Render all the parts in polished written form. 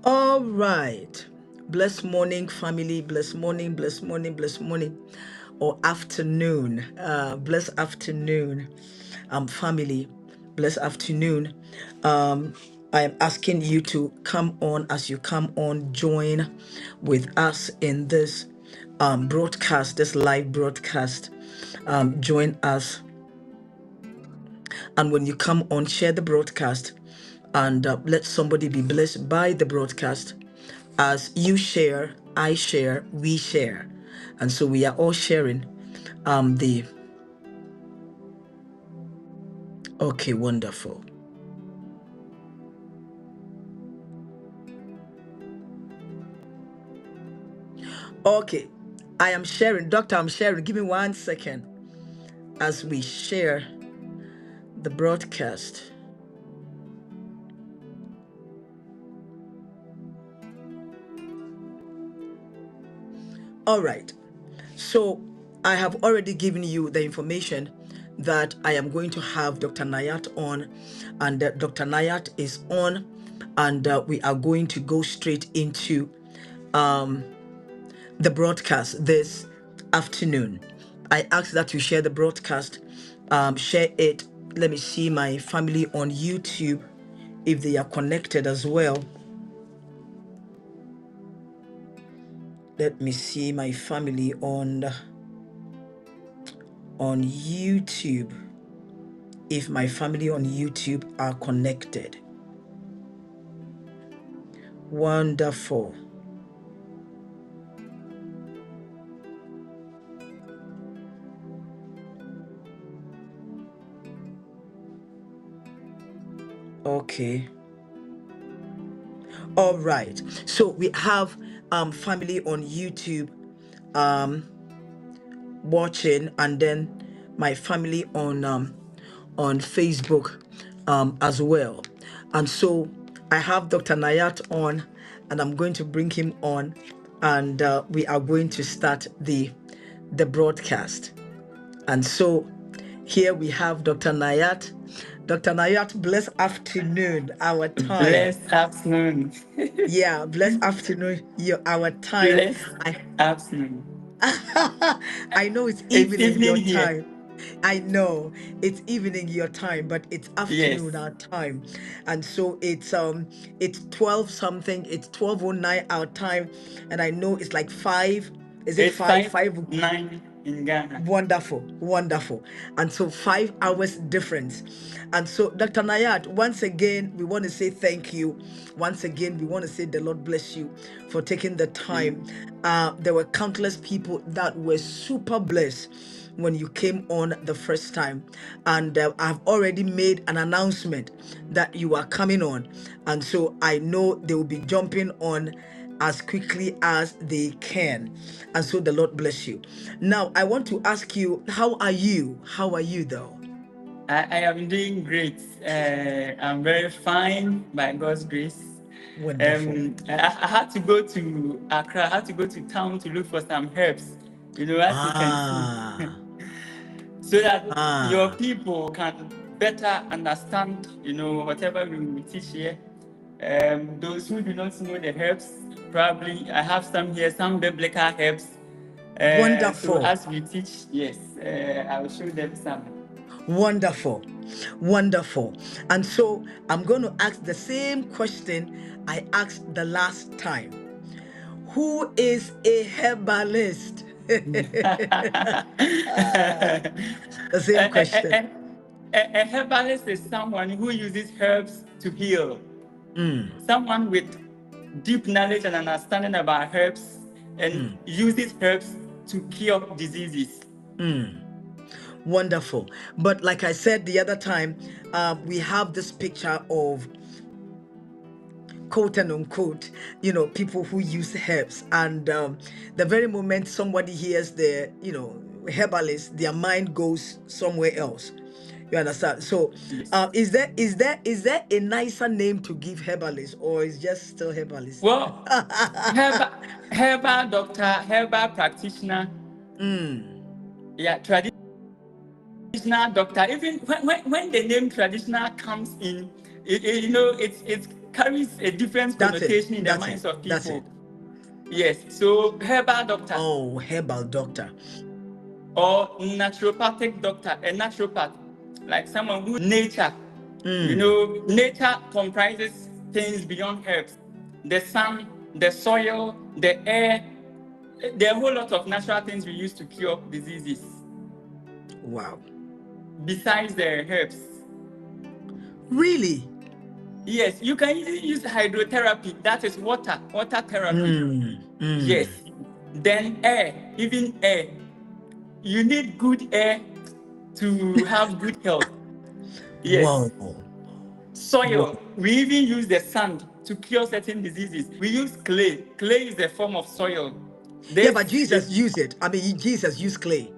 All right. Blessed morning, family. Blessed morning, blessed morning, blessed morning, or afternoon. Blessed afternoon, family. Blessed afternoon. Um, I am asking you to come on. As you come on, join with us in this broadcast, this live broadcast. Join us, and when you come on, share the broadcast, and let somebody be blessed by the broadcast. As you share, I share, we share. And so we are all sharing the okay, wonderful. Okay. I am sharing. Doctor, I'm sharing. Give me 1 second as we share the broadcast. All right. So I have already given you the information that I am going to have Dr. Nayat on, and Dr. Nayat is on, and we are going to go straight into the broadcast this afternoon. I ask that you share the broadcast, share it. Let me see my family on YouTube if they are connected as well. Let me see my family on YouTube, if my family on YouTube are connected. Wonderful. Okay. All right. So we have family on YouTube watching, and then my family on Facebook as well. And so I have Dr. Nayat on, and I'm going to bring him on, and we are going to start the broadcast. And so here we have Dr. Nayat. Dr. Nayat, blessed afternoon, our time. Blessed afternoon. Yeah, blessed afternoon, our time. Blessed I afternoon. I know it's It's evening evening your here. time. I know it's evening your time, but it's Yes. afternoon our time. And so it's 12 something, it's 12:09 our time, and I know it's like 5. Is it It's 5? 5. 5:09 in Ghana. Wonderful, wonderful. And so 5 hours difference. And so, Dr. Nayat, once again, we want to say thank you. Once again, we want to say the Lord bless you for taking the time. There were countless people that were super blessed when you came on the first time. And I've already made an announcement that you are coming on. And so I know they will be jumping on as quickly as they can. And so the Lord bless you. Now, I want to ask you, how are you? How are you, though? I am doing great. I'm very fine by God's grace. Wonderful. I had to go to Accra. I had to go to town to look for some herbs. As you can see, Ah, so that your ah, people can better understand, whatever we teach here. Those who do not know the herbs, probably I have some here, some biblical herbs. So wonderful. as we teach, yes, I will show them some. Wonderful. Wonderful. And so I'm going to ask the same question I asked the last time. Who is a herbalist? Ah, the a, same a, question. a, a herbalist is someone who uses herbs to heal. Mm, Someone with deep knowledge and understanding about herbs and mm, uses herbs to cure diseases. mm. Wonderful. But like I said the other time, we have this picture of quote and unquote, people who use herbs. And the very moment somebody hears the, herbalist, their mind goes somewhere else. You understand? So Yes. is there a nicer name to give herbalist, or is just still herbalist? Well, herbal, herbal doctor, herbal practitioner, Mm, yeah, traditional doctor. Even when the name traditional comes in, it's carries a different That's it. connotation in the That's it. minds of That's people. it. Yes, so herbal doctor Oh, herbal doctor. or naturopathic doctor, a naturopath, like someone who nature, nature comprises things beyond herbs, the sun, the soil, the air. There are a whole lot of natural things we use to cure diseases Wow. besides the herbs. Really? Yes, you can use hydrotherapy, that is water therapy. Yes. Then air, even air. You need good air to have good health. Yes. Whoa. Whoa. Soil. We even use the sand to cure certain diseases. We use clay. Clay is a form of soil. Yeah, but This Jesus is, used it. I mean, Jesus used clay.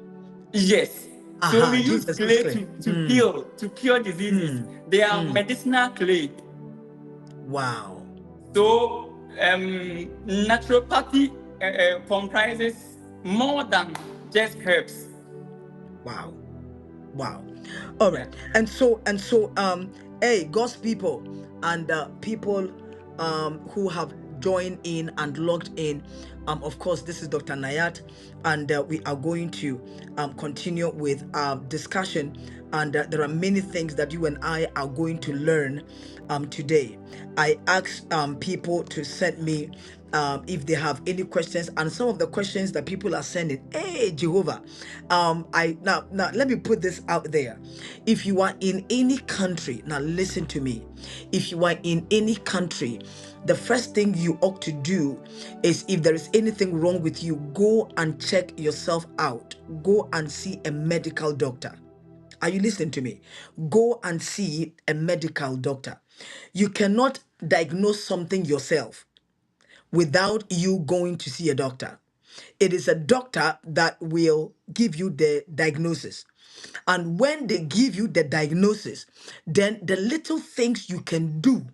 yes. So we Aha, use Jesus used clay clay. to heal, to cure diseases. They are medicinal clay. Wow. So naturopathy comprises more than just herbs. Wow. Wow. All Yeah. right. Hey, God's people and people who have joined in and logged in. Of course, this is Dr. Nayat, and we are going to continue with our discussion. And there are many things that you and I are going to learn today. I asked people to send me if they have any questions, and some of the questions that people are sending, hey Jehovah, I now let me put this out there. If you are in any country, now listen to me. If you are in any country, the first thing you ought to do is, if there is anything wrong with you, go and check yourself out. Go and see a medical doctor. Are you listening to me? Go and see a medical doctor. You cannot diagnose something yourself without you going to see a doctor. It is a doctor that will give you the diagnosis. And when they give you the diagnosis, then the little things you can do,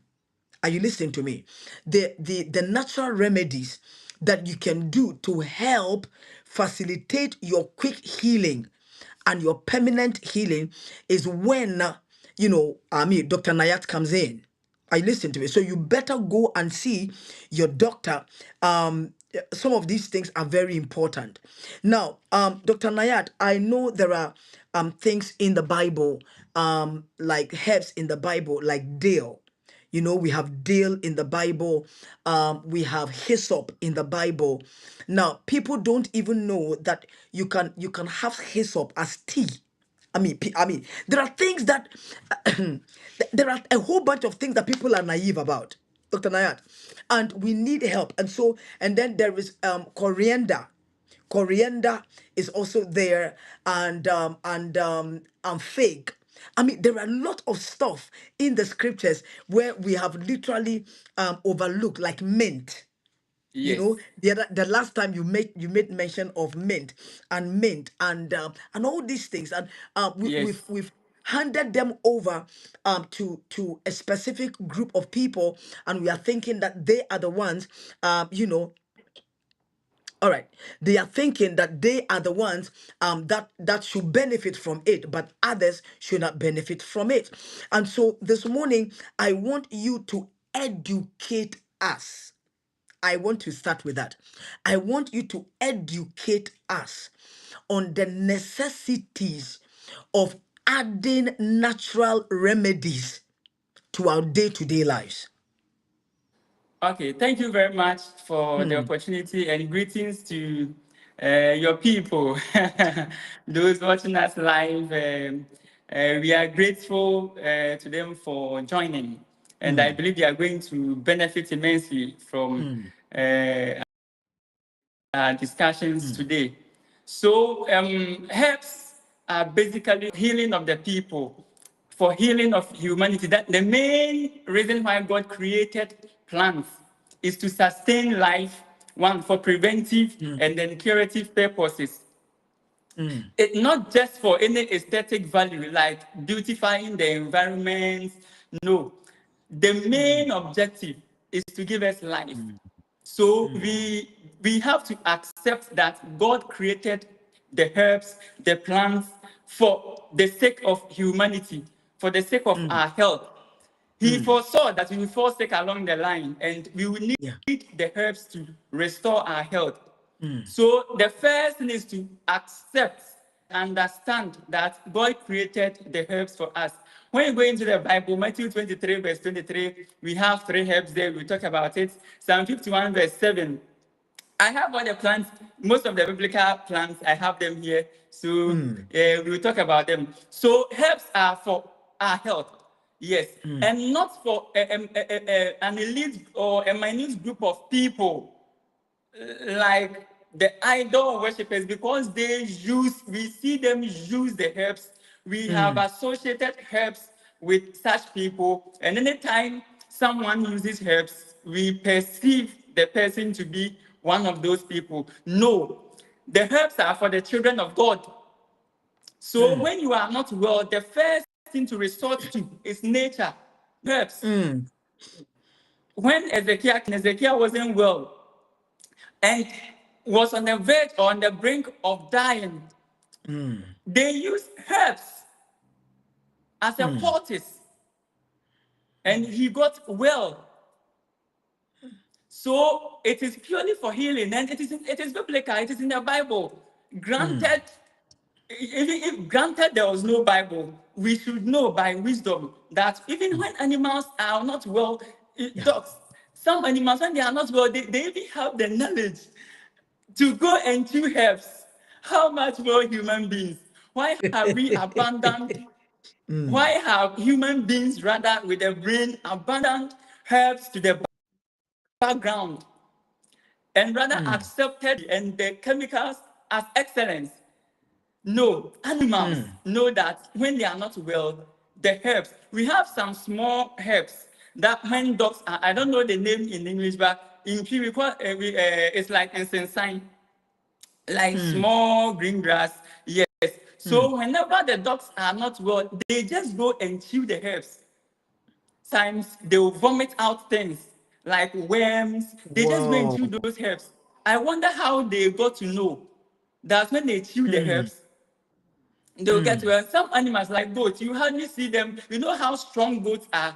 are you listening to me? The natural remedies that you can do to help facilitate your quick healing and your permanent healing is when Dr. Nayat comes in. I listen to me. So you better go and see your doctor. Some of these things are very important. Now, Dr. Nayat, I know there are things in the Bible, like herbs in the Bible, like dill. We have dill in the Bible. We have hyssop in the Bible. Now, people don't even know that you can have hyssop as tea. I mean, there are things that there are a whole bunch of things that people are naive about, Dr. Nayat, and we need help. And then there is coriander. Coriander is also there, and fig. I mean, there are a lot of stuff in the scriptures where we have literally overlooked, like mint. Yes. The last time you made mention of mint and all these things, and Yes. we've handed them over to a specific group of people, and we are thinking that they are the ones, all right, they are thinking that they are the ones that should benefit from it, but others should not benefit from it. And so this morning I want you to educate us. I want to start with that. I want you to educate us on the necessities of adding natural remedies to our day-to-day lives. Okay, thank you very much for the Hmm. opportunity, and greetings to your people, those watching us live. We are grateful to them for joining, and I Hmm. believe they are going to benefit immensely from Hmm. discussions Hmm. today. So, herbs are basically healing of the people, for healing of humanity. That the main reason why God created plants is to sustain life, one for preventive Hmm. and then curative purposes. Hmm. It not just for any aesthetic value like beautifying the environment. No, the Hmm. main objective is to give us life. Hmm. So Hmm. we have to accept that God created the herbs, the plants for the sake of humanity, for the sake of Hmm. our health. He foresaw that we will fall sick along the line and we will need Yeah. the herbs to restore our health. So the first thing is to accept, understand that God created the herbs for us. When you go into the Bible, Matthew 23, verse 23, we have three herbs there. We talk about it. Psalm 51, verse 7. I have all the plants, most of the biblical plants, I have them here. So we will talk about them. So herbs are for our health, yes, and not for an elite or a minute group of people like the idol worshippers, because we see them use the herbs. We have associated herbs with such people, and anytime someone uses herbs, we perceive the person to be one of those people. No, the herbs are for the children of God. So when you are not well, the first thing to resort to is nature, herbs. When Ezekiel wasn't well, and was on the verge or on the brink of dying, they used herbs as a poultice, and he got well. So it is purely for healing, and it is biblical. It is in the Bible. Granted, even if granted there was no Bible, we should know by wisdom that even when animals are not well, Yeah. dogs, some animals when they are not well, they even have the knowledge to go and chew herbs. How much more human beings? Why have we abandoned? Why have human beings, rather with a brain, abandoned herbs to the background and rather accepted and the chemicals as excellence? No, animals know that when they are not well, the herbs, we have some small herbs that when dogs are, I don't know the name in English, but in P we call it's like incense, like small green grass. Yes. So whenever the dogs are not well, they just go and chew the herbs. Sometimes they will vomit out things like worms. They just go and chew Whoa. those herbs. I wonder how they got to know that when they chew the herbs, they will get well. Some animals like goats, you hardly see them. You know how strong goats are?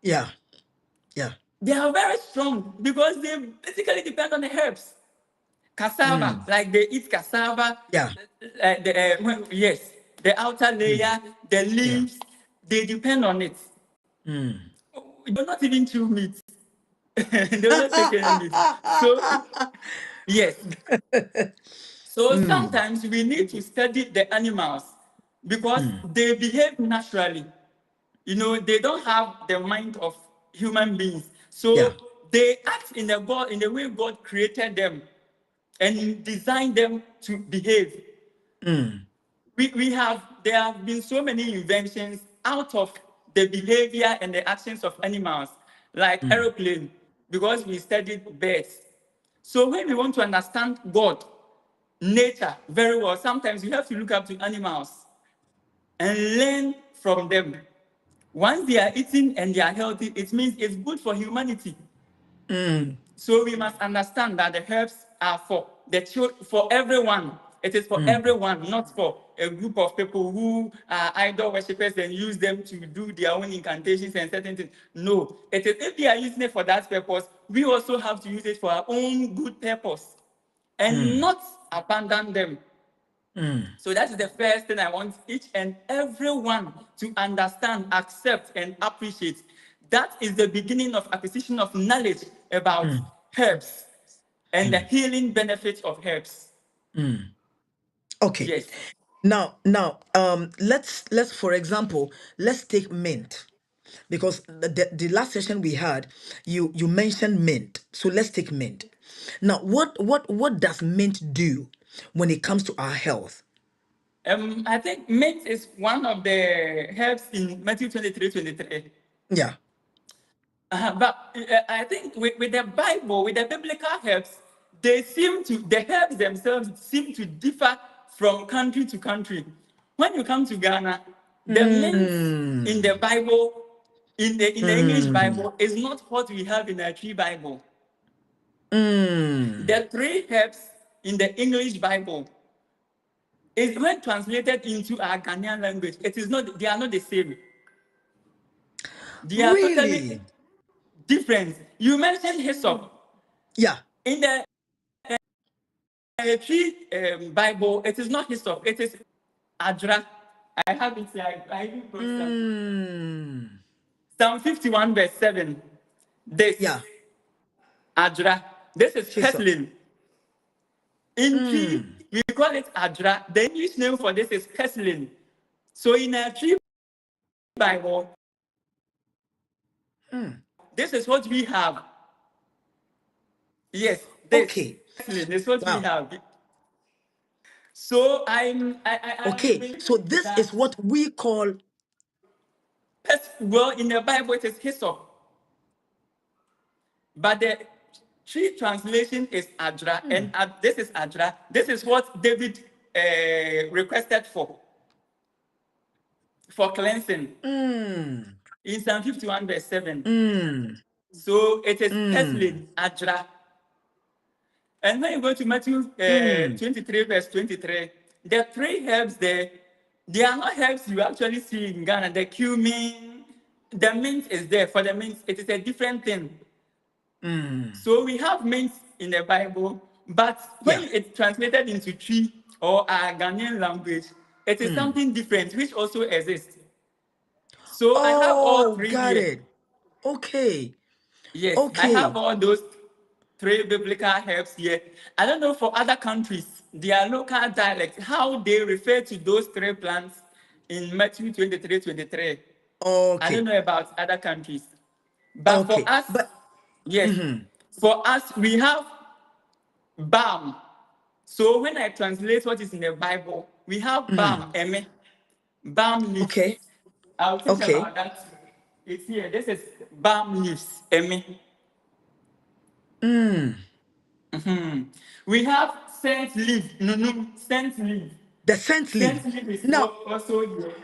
Yeah. Yeah. They are very strong because they basically depend on the herbs. Cassava, like they eat cassava, Yeah. yes, the outer layer, the Yeah. leaves, they depend on it. They will not even chew meat. They will not take any meat. So, yes. So sometimes we need to study the animals because they behave naturally. You know, they don't have the mind of human beings. Yeah. So they act in the way God created them and designed them to behave. There have been so many inventions out of the behavior and the actions of animals, like aeroplane, because we studied birds. So when we want to understand God, nature very well, sometimes you have to look up to animals and learn from them. Once they are eating and they are healthy, it means it's good for humanity. So we must understand that the herbs are for for everyone. It is for everyone, not for a group of people who are idol worshippers and use them to do their own incantations and certain things. No, it is if they are using it for that purpose, we also have to use it for our own good purpose and not abandon them. So that is the first thing I want each and everyone to understand, accept, and appreciate. That is the beginning of acquisition of knowledge about herbs and the healing benefits of herbs. Okay. Yes. Let's for example, let's take mint, because the last session we had, you mentioned mint. So let's take mint. Now, what does mint do when it comes to our health? I think mint is one of the herbs in Matthew 23:23. Yeah. But I think with the Bible, with the biblical herbs, the herbs themselves seem to differ from country to country. When you come to Ghana, the mint in Mm, the Bible, in the English mm, Bible, is not what we have in our tree Bible. mm. The three herbs in the English Bible is when translated into our Ghanaian language. It is not; they are not the same. They are totally Really? different. You mentioned hyssop. Yeah. In the tree Bible, it is not hyssop, it is adra. I have it here. I even brought some. Mm. Psalm 51, verse 7. This Yeah. adra. This is Hyssop. purslane. In tree, Mm. we call it adra. The English name for this is purslane. So in a tree Bible, Mm. this is what we have. Yes, this Okay. purslane is what we Wow. have. So I Okay. believe So this is that, what we call. well, in the Bible it is hyssop, but the tree translation is adra, and Mm. this is adra. This is what David requested for cleansing Mm. in Psalm 51, verse 7. Mm. So it is Mm. purslane, adra. And when you go to Matthew Mm. 23, verse 23, the three herbs there, they are not herbs you actually see in Ghana. The cumin, the mint is there. For the mint, it is a different thing. Mm. So we have mint in the Bible, but when Yeah. it's translated into tree or our Ghanaian language, it is Mm. something different, which also exists. So I have all Oh, three got here. it. Okay. Yes, I have Okay. all those three biblical herbs here. I don't know for other countries, their local dialect, how they refer to those three plants in Matthew 23, 23. I don't Okay. know about other countries. But for Okay. us, But yes, mhm. for us, we have balm. So when I translate what is in the Bible, we have Mhm. balm, balm leaves. Okay. I'll teach Okay. about that. It's here. This is balm leaves, Mm. We have scent leaf. No, no, scent leaf. The scent leaf. Scent leaf is Now, also here.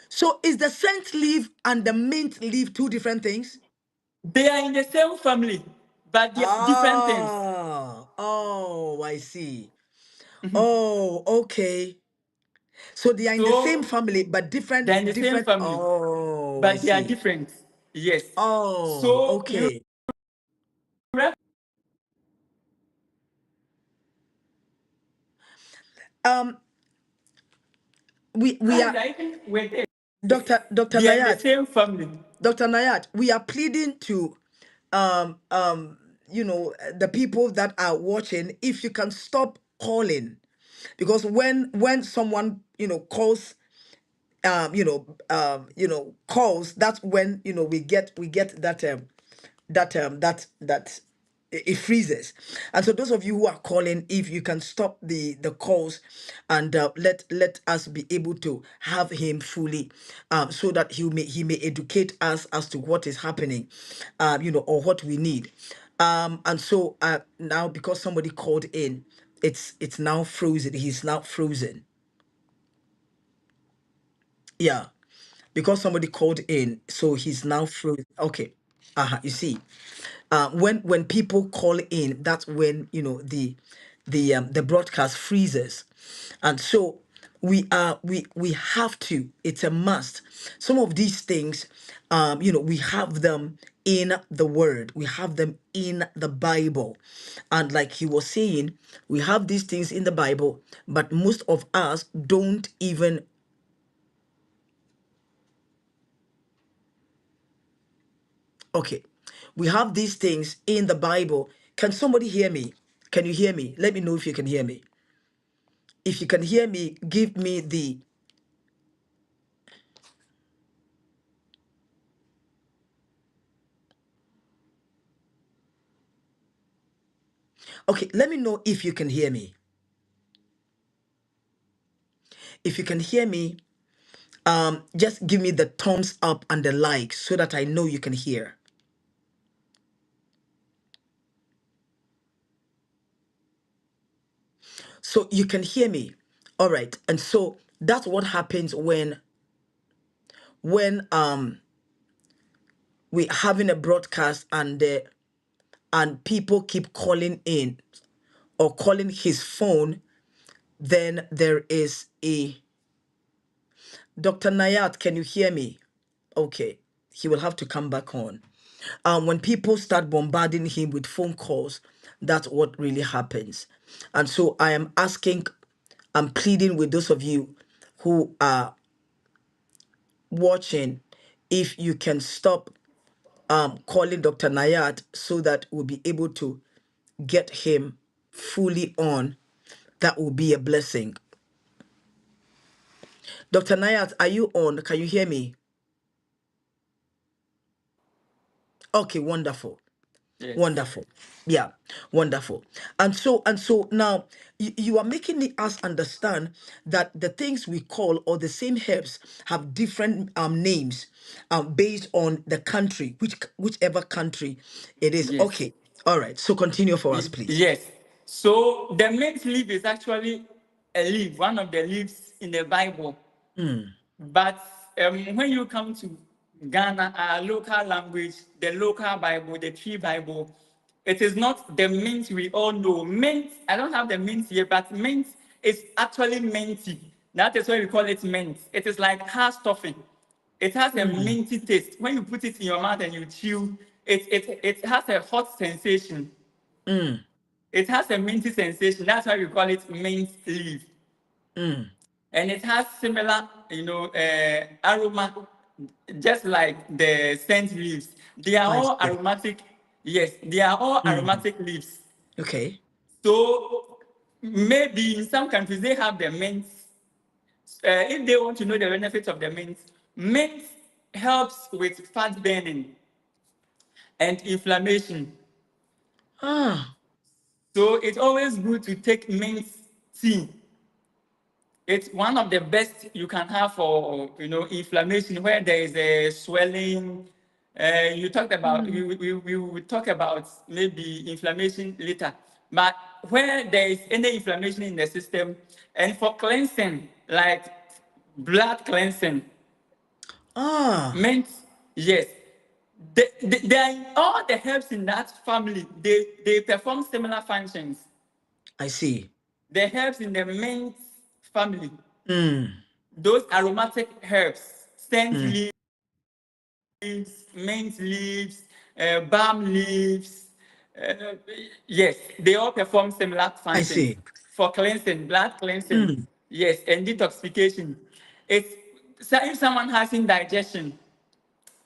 so is the scent leaf and the mint leaf two different things? They are in the same family, but they are different things. Ah. Oh, I see. Oh, okay. So they are in the same So family, but they're in the same different. family, Oh, I but they are see. different. Yes. Oh, So you okay. recognize, Um, we are I think with this, Dr. they are in the Nayat. same family. Dr. Nayat, we are pleading to um um the people that are watching, if you can stop calling, because when someone calls, calls, that's when we get that it freezes. And so those of you who are calling, if you can stop the calls, and let us be able to have him fully, so that he may educate us as to what is happening, or what we need. And so now, because somebody called in, it's now frozen. He's now frozen. Yeah, because somebody called in, so he's now frozen. Okay. You see, when people call in, that's when the broadcast freezes. And so we have to. It's a must. Some of these things, we have them in the Word. We have them in the Bible, and like he was saying, we have these things in the Bible, but most of us don't even. Okay. We have these things in the Bible. Can somebody hear me? Can you hear me? Let me know if you can hear me. If you can hear me, give me the. Okay, let me know if you can hear me. If you can hear me, just give me the thumbs up and the like so that I know you can hear. So you can hear me. All right. And so that's what happens when we having a broadcast, and people keep calling in or calling his phone. Then there is a. Dr. Nayat, can you hear me? Okay. he will have to come back on. When people start bombarding him with phone calls, that's what really happens. And so I am asking, I'm pleading with those of you who are watching, if you can stop calling Dr. Nayat so that we'll be able to get him fully on, that will be a blessing. Dr. Nayat, are you on? Can you hear me? Okay, wonderful. Yes. Wonderful. Yeah, wonderful. And so now you are making us understand that the things we call, or the same herbs, have different names based on the country, whichever country it is. Yes. Okay. All right. So continue for us, please. Yes. So the mint leaf is actually a leaf, one of the leaves in the Bible. But when you come to Ghana, our local language, the local Bible, the tree Bible, it is not the mint we all know. Mint, I don't have the mint here, but mint is actually minty. That is why we call it mint. It is like hard stuffing. It has a Mm, minty taste. When you put it in your mouth and you chew, it has a hot sensation. mm, It has a minty sensation. That's why we call it mint leaf. mm. And it has similar, aroma, just like the scent leaves. They are I all see. aromatic. Yes, they are all Mm. aromatic leaves. Okay. So maybe in some countries they have the mint. If they want to know the benefits of the mint, mint helps with fat burning and inflammation. Ah, So it's always good to take mint tea. It's one of the best you can have for inflammation where there is a swelling. You talked about mm. we will talk about maybe inflammation later, but where there is any inflammation in the system, and for cleansing like blood cleansing, Ah, mint, yes, they are all the herbs in that family. They perform similar functions. I see. The herbs in the mint family, Mm, those aromatic herbs, scent mm. leaves, mint leaves, balm leaves, uh, yes, they all perform similar I functions see. for cleansing, blood cleansing, Mm, yes, and detoxification. It's, so if someone has indigestion,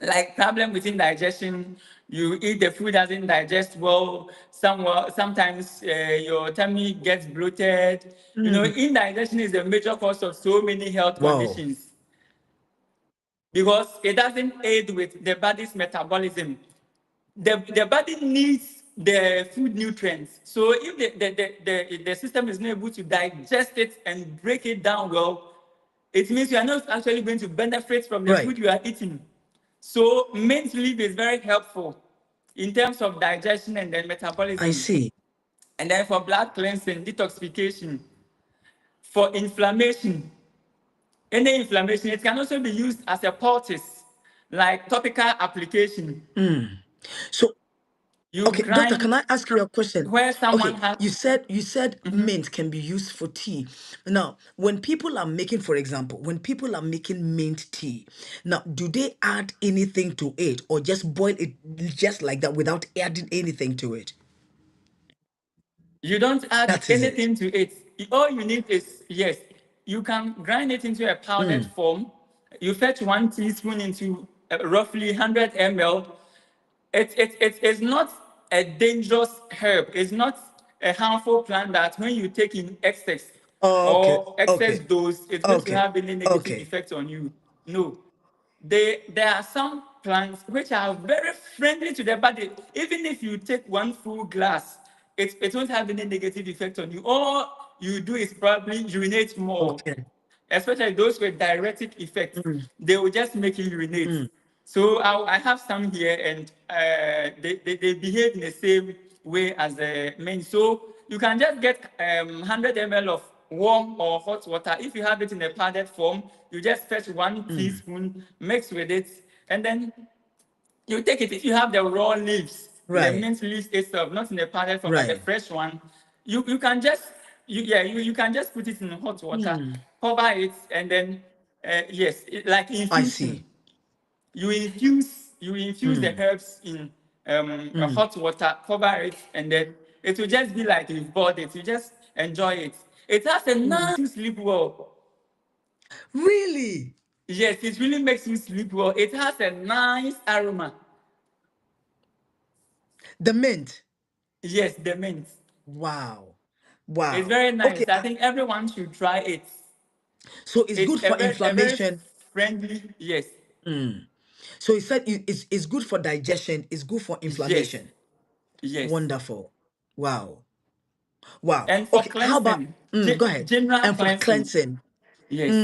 like problem with indigestion, you eat the food doesn't digest well, sometimes your tummy gets bloated. mm. Indigestion is a major cause of so many health Wow. conditions because it doesn't aid with the body's metabolism. The body needs the food nutrients. So if the system is not able to digest it and break it down well, it means you are not actually going to benefit from the Right. food you are eating. So mint leaf is very helpful in terms of digestion and then I metabolism. see. And then for blood cleansing, detoxification, for inflammation, any inflammation, it can also be used as a poultice, like topical application. Mm. So, You okay, doctor, can grind I ask you a question? where someone Okay, has. you said mint can be used for tea. Now, when people are making, for example, when people are making mint tea, now do they add anything to it, or just boil it just like that without adding anything to it? You don't add That is it. anything to it. All you need is, yes, you can grind it into a powdered Mm. form. You fetch 1 teaspoon into roughly 100 ml. It's not a dangerous herb. It's not a harmful plant that when you take in excess Okay, or excess okay, dose, it's going to okay, have any negative okay. effect on you. No. There are some plants which are very friendly to the body. Even if you take one full glass, it won't have any negative effect on you. All you do is probably urinate more, Okay. especially those with diuretic effects. Mm, They will just make you urinate. mm, So I have some here, and they behave in the same way as the men. So you can just get 100 ml of warm or hot water. If you have it in a powdered form, you just fetch one mm. teaspoon, mix with it, and then you take it. If you have the raw leaves, the Right, mint leaves itself, not in the powdered form, but the right. fresh one, you can just you can just put it in hot water, Mm. cover it, and then yes, like I see. infusion. you infuse the herbs in hot water, cover it, and then it will just be like you've bought it. You just enjoy it. It has a nice you sleep well. Really? Yes, it really makes you sleep well. It has a nice aroma. The mint. Yes, the mint. Wow. It's Wow. very Okay. nice. I think everyone should try it. So it's It's good for a very inflammation. friendly. Yes, So he said it's good for digestion, it's good for yes, inflammation. yes. Wonderful. Wow. Wow. And for Okay, how about cleansing, go ahead. general And for cleansing. cleansing. Yes.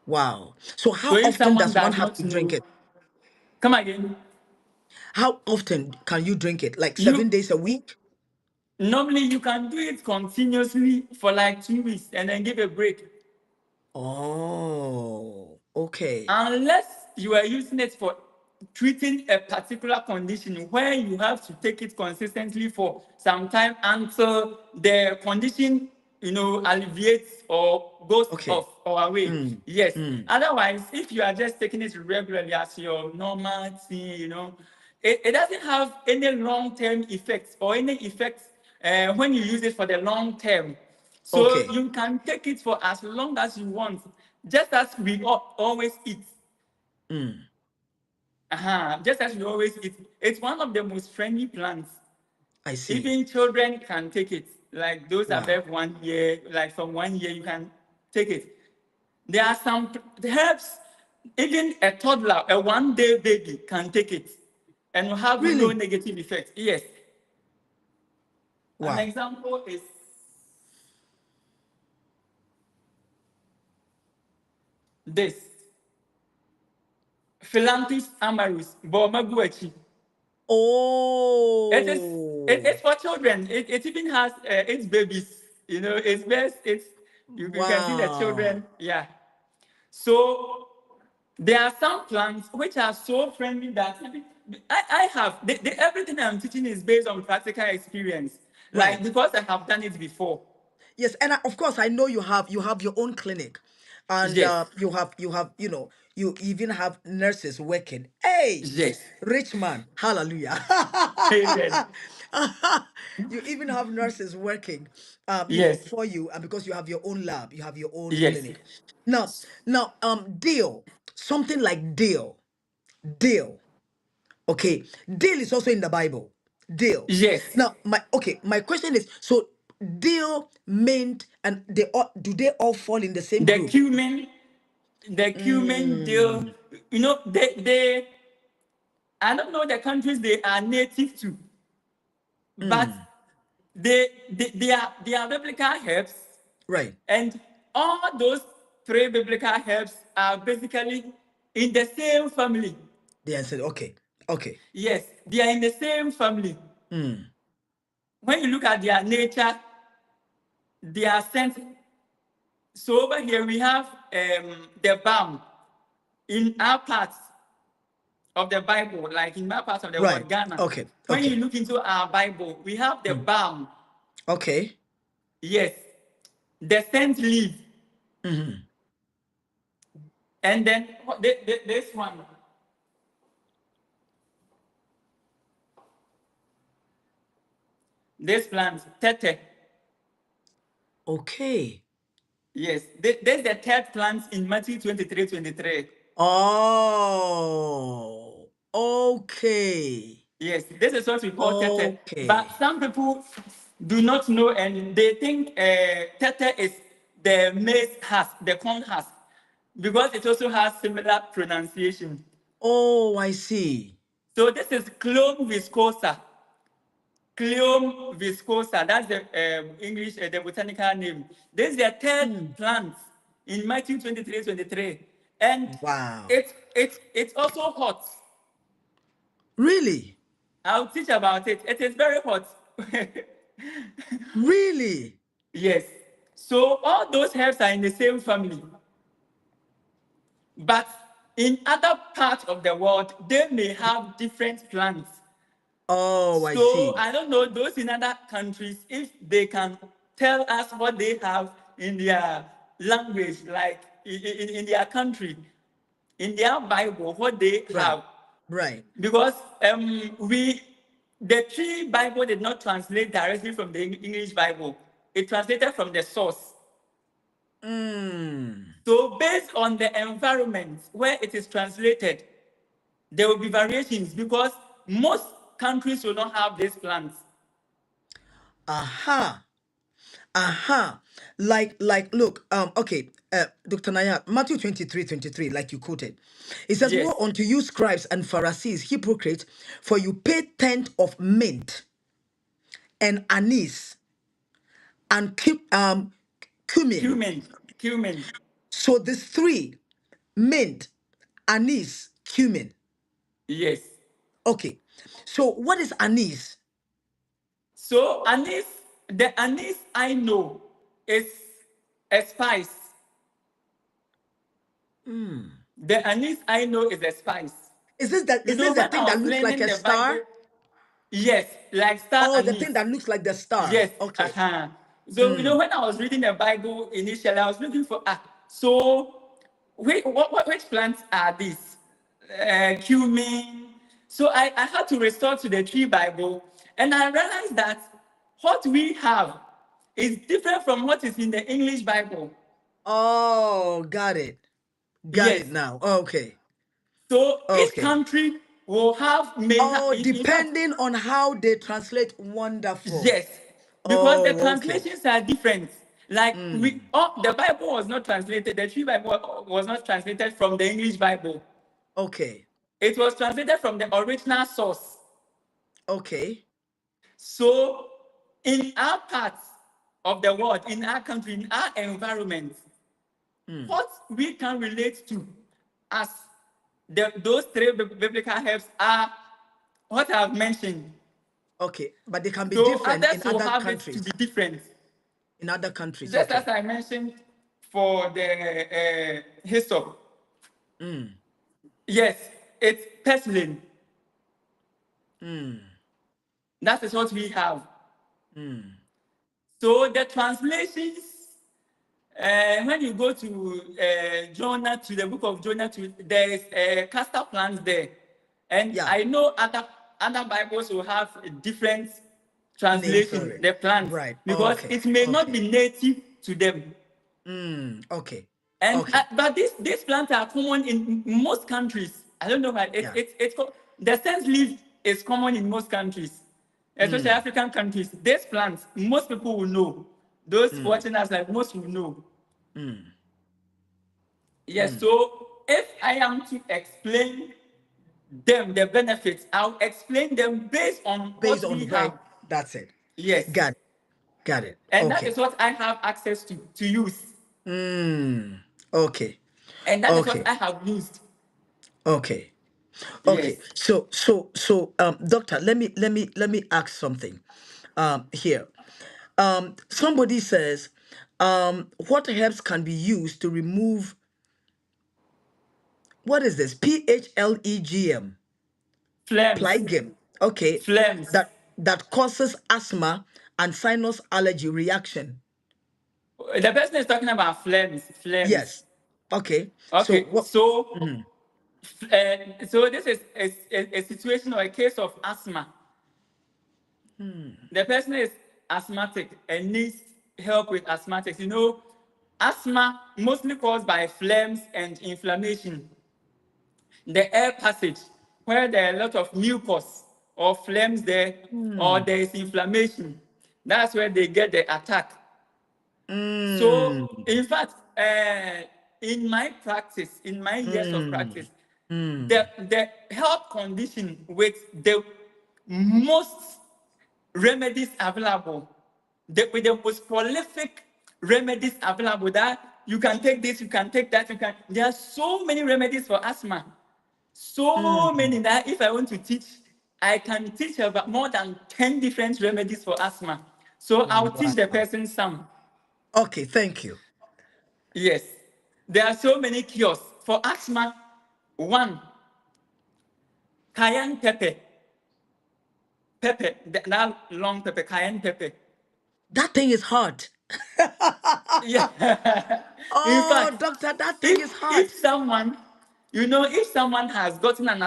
Wow. So So how if often someone does one does have not to drink know, it? come again. How often can you drink it? Like You 7 days a week? normally you can do it continuously for like 2 weeks and then give a break. Oh, okay. Unless you are using it for treating a particular condition where you have to take it consistently for some time until the condition, alleviates or goes Okay. off or away. Mm, Yes. mm, Otherwise, if you are just taking it regularly as your normal thing, it doesn't have any long-term effects or any effects when you use it for the long term. So okay. you can take it for as long as you want, just as we always eat. Mm, Just as we always eat. It's one of the most friendly plants. I see. Even children can take it. Like those Wow. above 1 year, like from 1 year, you can take it. There are some herbs, even a toddler, a 1 day baby can take it and will have no Really? negative effect. Yes. An Wow. example is this Philanthus amarus, Bomaguachi. It's Oh, for children. It even has its babies. It's best. You can see the wow. children. Yeah. So there are some plants which are so friendly that I have everything I'm teaching is based on practical experience. Like Right. because I have done it before. Yes, and of course I know you have your own clinic, and Yes. you have you even have nurses working. Hey, Yes. rich man, hallelujah. Amen. You even have nurses working, Yes. for you, and because you have your own lab, you have your own Yes. clinic. Now, deal, something like deal. Okay, deal is also in the Bible. Deal. Yes. Now, my question is, so deal, mint, and do they all fall in the same The group? cumin, the cumin deal. Mm, They I don't know the countries they are native to, but mm, they are biblical herbs, right. and all those three biblical herbs are basically in the same family. The answer. Okay. Okay. Yes, they are in the same family. Mm, When you look at their nature, they are sent. So over here we have the balm in our parts of the Bible, like in my part of the right. world, Ghana. Okay. When you Okay. look into our Bible, we have the Mm, balm. okay. Yes, the scent leaf, Mhm. and then this one, this plant, tete. Okay. Yes, there's the third plant in Matthew 23:23. Oh. Okay. Yes, this is what we call tete. But Okay. some people do not know and they think tete is the maize husk, the corn husk, because it also has similar pronunciation. Oh, I see. So this is Clone viscosa. Cleome viscosa, that's the English, the botanical name. This is the third Mm, plant in Matthew 23:23. And wow. it's also hot. Really? I'll teach about it. It is very hot. Really? Yes. So all those herbs are in the same family. But in other parts of the world, they may have different plants. Oh, I So see. I don't know those in other countries if they can tell us what they have in their language, like in their country. in their Bible what they Right. have, Right. because the tree Bible did not translate directly from the English Bible. It translated from the source. Mm. So based on the environment where it is translated, there will be variations because most countries will not have these plants. Aha. Aha. Look, okay, Dr. Naya, Matthew 23:23, like you quoted. It says, Yes, woe unto you, scribes and Pharisees, hypocrites, for you pay tenth of mint and anise and cumin. cumin, cumin. So these three, mint, anise, cumin. Yes. Okay. So what is anise? So anise, the anise I know is a spice. The anise I know is a spice. Is this that You is know, this the when thing I that was looks like learning a the star? Bible, yes, like star Oh, the anise. thing that looks like the star. Yes, Okay. uh-huh. So you know, when I was reading the Bible initially, I was looking for so which plants are these? Cumin. So I had to resort to the tree Bible, and I realized that what we have is different from what is in the English Bible. Oh, got it. Got Yes. it now. Okay. So each Okay. country will have Oh, in fact, depending on how they translate, wonderful. yes, because the Oh, okay. translations are different. Like Mm. the Bible was not translated. The tree Bible was not translated from the English Bible. Okay. It was translated from the original source. Okay. So, in our parts of the world, in our country, in our environment, Mm. what we can relate to as those three biblical herbs are what I've mentioned. Okay. But they can be So different in others will other have it to be countries. different. In other countries. Just as Okay. I mentioned for the hyssop. Mm. Yes, it's purslane. Mm. That is what we have. Mm. So the translations, when you go to Jonah, to the book of Jonah, there is castor plants there. And Yeah. I know other Bibles will have a different Name for translation, it. the plants, Right. because Okay. it may not Okay. be native to them. Mm. Okay. And Okay. but these plants are common in most countries. I don't know why. Yeah. The sense leaf is common in most countries, especially Mm. African countries. These plants, most people will know. Those Mm. watching us, like most will know. Mm. Yes. Mm. So if I am to explain them the benefits, I'll explain them based on Based what on we where have. that's it. Yes, Got it. Got it. and that Okay. is what I have access to use, Mm. Okay. and that is what Okay. I have used. Okay. Yes. Okay. Doctor, let me ask something here. Somebody says, what herbs can be used to remove, what is this? PHLEGM, Flames. plygum. Okay. Flames. That causes asthma and sinus allergy reaction. The person is talking about flames. Flames. Yes. Okay. So Okay, what? so Mhm. so this is a situation or a case of asthma. The person is asthmatic and needs help with asthmatics. You know, asthma mostly caused by flames and inflammation. The air passage, where there are a lot of mucus or flames there, or there Hmm. is inflammation, that's where they get the attack. Mm. So, in fact, in my practice, in my years of Mm. practice, Mm. the health condition with the most remedies available, with the most prolific remedies available, that you can take this, you can take that, there are so many remedies for asthma. So Mm. many that if I want to teach, I can teach about more than 10 different remedies for asthma. So I'll teach the Wow. person some. Okay, thank you. Yes, there are so many cures for asthma. One, cayenne pepper, that long pepper, cayenne pepper. That thing is hard. Yeah. In Oh, fact, doctor, that thing if is hard. if someone You know, if someone has gotten an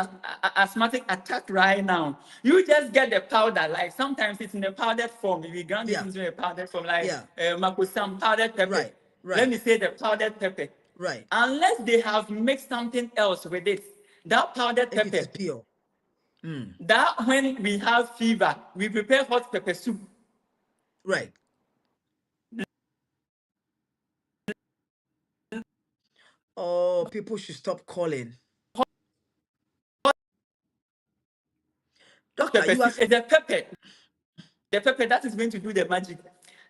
asthmatic attack right now, you just get the powder. Like sometimes it's in the powdered form. If you grind it Yeah. into a powdered form, like Yeah. makusam powdered pepper. Right. Let Right. me say the powdered pepper. Right. Unless they have mixed something else with it, that powdered If it pepper, is pure. Mm. that when we have fever, we prepare hot pepper soup. Right. Oh, people should stop calling. Hot Doctor, pepper you are. soup is the pepper that is going to do the magic.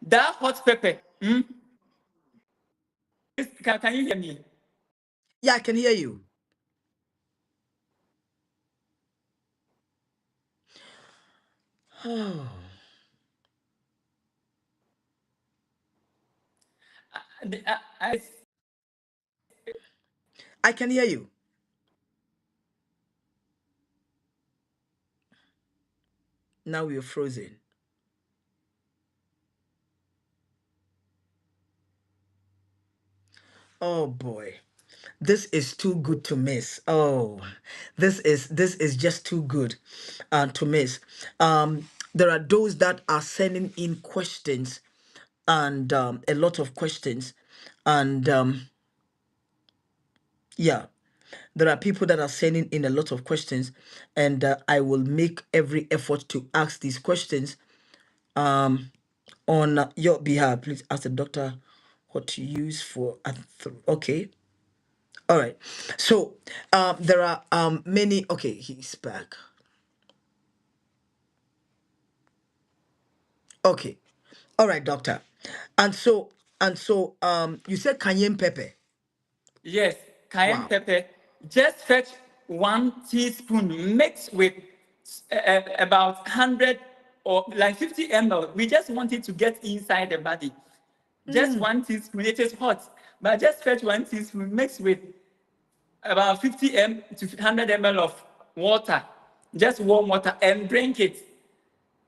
That hot pepper, can you hear me? Yeah, I can hear you. Oh, I I can hear you. Now we are frozen. Oh boy. This is too good to miss. Oh, this is just too good to miss. There are those that are sending in questions and a lot of questions. And yeah, there are people that are sending in a lot of questions, and I will make every effort to ask these questions on your behalf. Please ask the doctor what to use for okay. All right. So there are many. Okay, he's back. Okay. All right, doctor. And so you said cayenne pepper. Yes, cayenne Wow. pepper. Just fetch 1 teaspoon mixed with about 100 or like 50 ml. We just want it to get inside the body. Just Mm, 1 teaspoon. It is hot, but just fetch 1 teaspoon mixed with about 50 to 100 ml of water, just warm water, and drink it.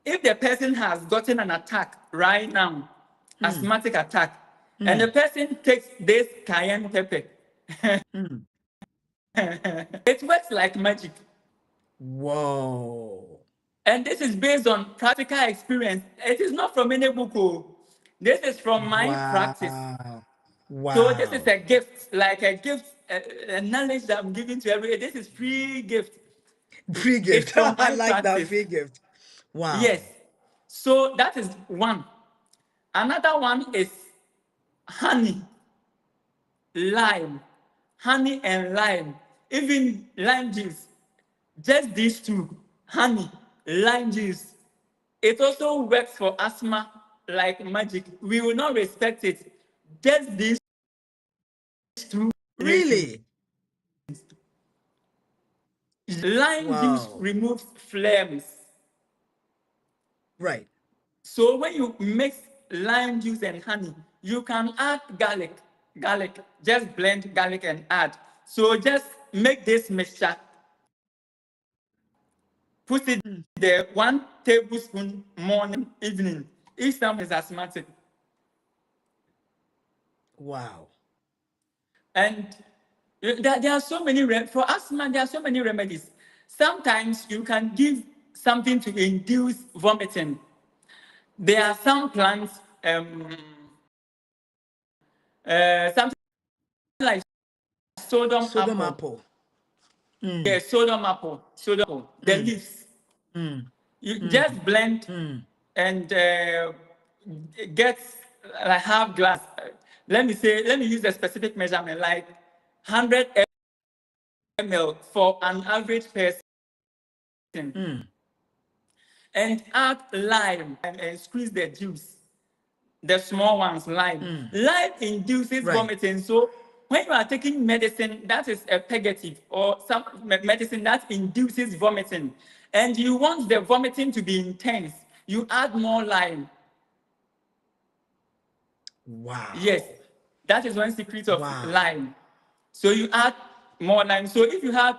If the person has gotten an attack right now, mm, asthmatic attack, and the mm, person takes this cayenne pepper, mm. it works like magic. Whoa. And this is based on practical experience. It is not from any book. Oh. This is from my practice. Wow. So this is Wow. a gift, like a gift, a knowledge that I'm giving to everybody. This is free gift. Free It's gift. from I my like that practice. free gift. Yes. Wow. So that is one. Another one is honey, lime, honey and lime, even lime juice. Just these two, honey, lime juice. It also works for asthma like magic. We will not respect it. Just these two ingredients. Really? Lime juice Wow. removes phlegms. Right. So when you mix lime juice and honey, you can add garlic. Garlic, just blend garlic and add. So just make this mixture, put it Mm. there, 1 tablespoon morning, evening. If someone is asthmatic, Wow. and there are so many for asthma. There are so many remedies. Sometimes you can give something to induce vomiting. There are some plants, something like sodom Sodom apple. apple. Mm, Yeah, sodom apple, the mm, leaves. mm, You mm, just blend mm, and get like half glass. Let me use a specific measurement, like 100 ml for an average person, mm, and add lime and squeeze the juice. The small ones, lime. mm. Lime induces Right. vomiting. So when you are taking medicine that is a purgative or some medicine that induces vomiting, and you want the vomiting to be intense, you add more lime. Yes, Wow. that is one secret of Wow. lime. So you add more lime. So if you have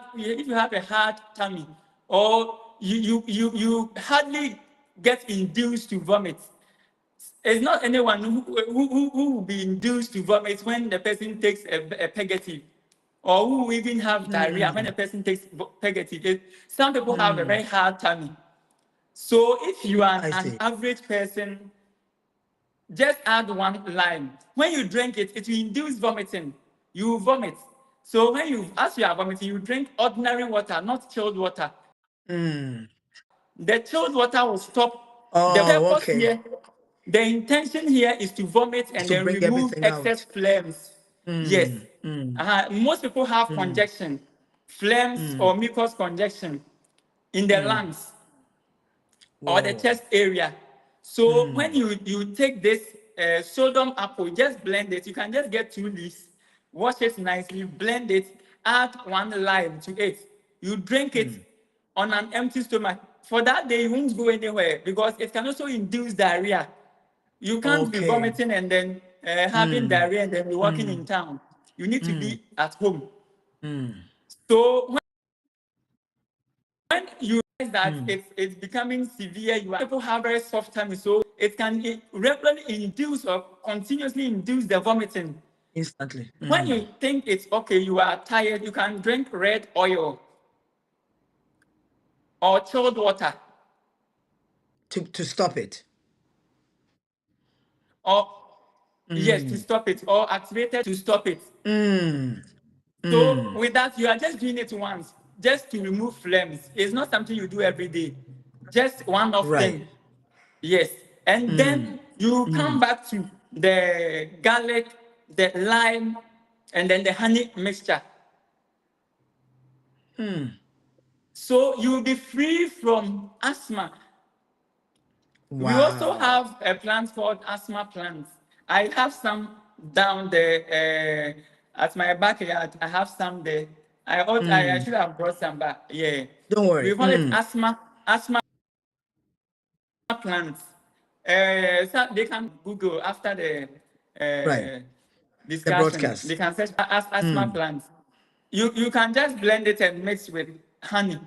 a hard tummy or you hardly get induced to vomit, it's not anyone who will be induced to vomit when the person takes a purgative or who even have diarrhea when a person takes pegative. Some people have a very hard tummy. So if you are I an see. average person, just add 1 lime. When you drink it, it will induce vomiting. You will vomit. So as you are vomiting, you drink ordinary water, not chilled water. Mm. The chilled water will stop. The Oh, purpose okay. here, the intention here is to vomit Is and to then bring remove everything excess out. phlegms. Yes. Most people have Mm. congestion, phlegms or mucus congestion in the lungs or the Whoa. chest area. So when you take this sodium apple, just blend it. You can just get 2 leaves, wash it nicely, blend it, add 1 lime to it. You drink it on an empty stomach. For that day, you won't go anywhere because it can also induce diarrhea. You can't be Okay. vomiting and then having diarrhea and then be walking in town. You need to be at home. So when you realize that it's becoming severe, people have very soft tummy, so it can regularly induce or continuously induce the vomiting. Instantly. When you think it's okay, you are tired, you can drink red oil or chilled water, To stop it. or yes, to stop it, or activated to stop it. Mm. So with that, you are just doing it once, just to remove phlegms. It's not something you do every day, just one-off Right. thing. Yes. And then you come back to the garlic, the lime, and then the honey mixture. So you will be free from asthma. We also Wow. have a plant called asthma plant. I have some down there at my backyard. I have some there. I should have brought some back. Yeah. Don't We worry. call it asthma plants. So they can Google after the Right. uh, The discussion. They broadcast. can search asthma plants. You can just blend it and mix with honey,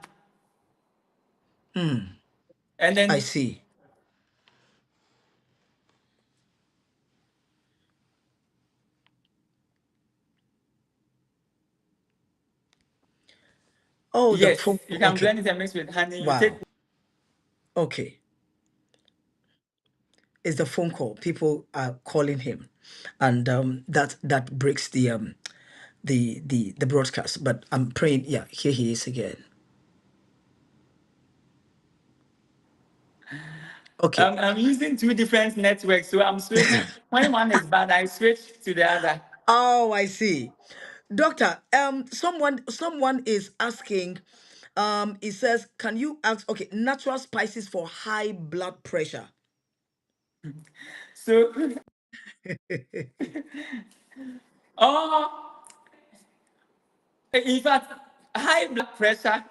and I then see. Oh, the yes, phone. you can Okay. blend it and mix with honey. You take Wow. Okay. It's the phone call. People are calling him, and that breaks the broadcast. But I'm praying. Yeah, here he is again. Okay. I'm using 2 different networks, so I'm switching. When one is bad, I switch to the other. Oh, I see. Doctor, someone is asking, it says, can you ask, okay, natural spices for high blood pressure? So, oh, in fact, high blood pressure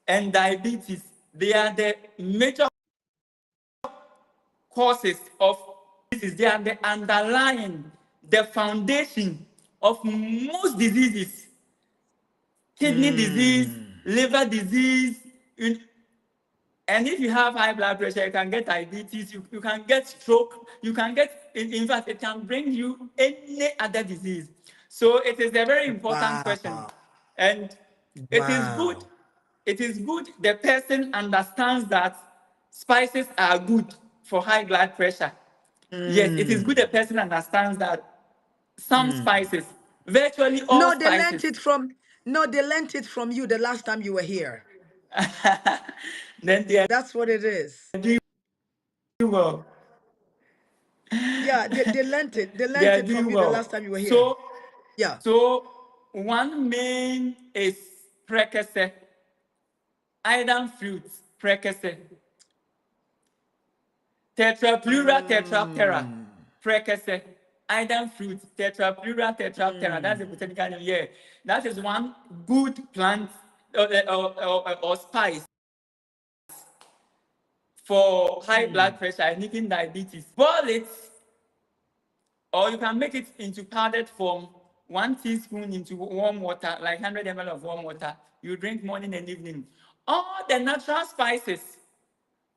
and diabetes, they are the major causes of diseases. They are the underlying, the foundation of most diseases. Kidney disease, Mm. liver disease, and if you have high blood pressure, you can get diabetes, you can get stroke, you can get, in fact, it can bring you any other disease. So it is a very important question. Wow. And it is good, Wow. it is good the person understands that spices are good for high blood pressure. Yes, it is good the Mm. person understands that some spices, virtually all No, they spices, lent it from no, they lent it from you the last time you were here. then they are That's what it is. doing well. Yeah, they lent it. They They lent are it from doing you the well. last time you were here. So, Yeah. so one main is prekese, iron fruits, prekese, tetrapleura tetraptera, Mm. prekese, iron fruits, tetrapleura tetraptera. That's the Mm. botanical name. Yeah, that is one good plant or spice for high Mm. blood pressure and even diabetes. Boil it, or you can make it into powdered form, 1 teaspoon into warm water, like 100 ml of warm water. You drink morning and evening. All the natural spices,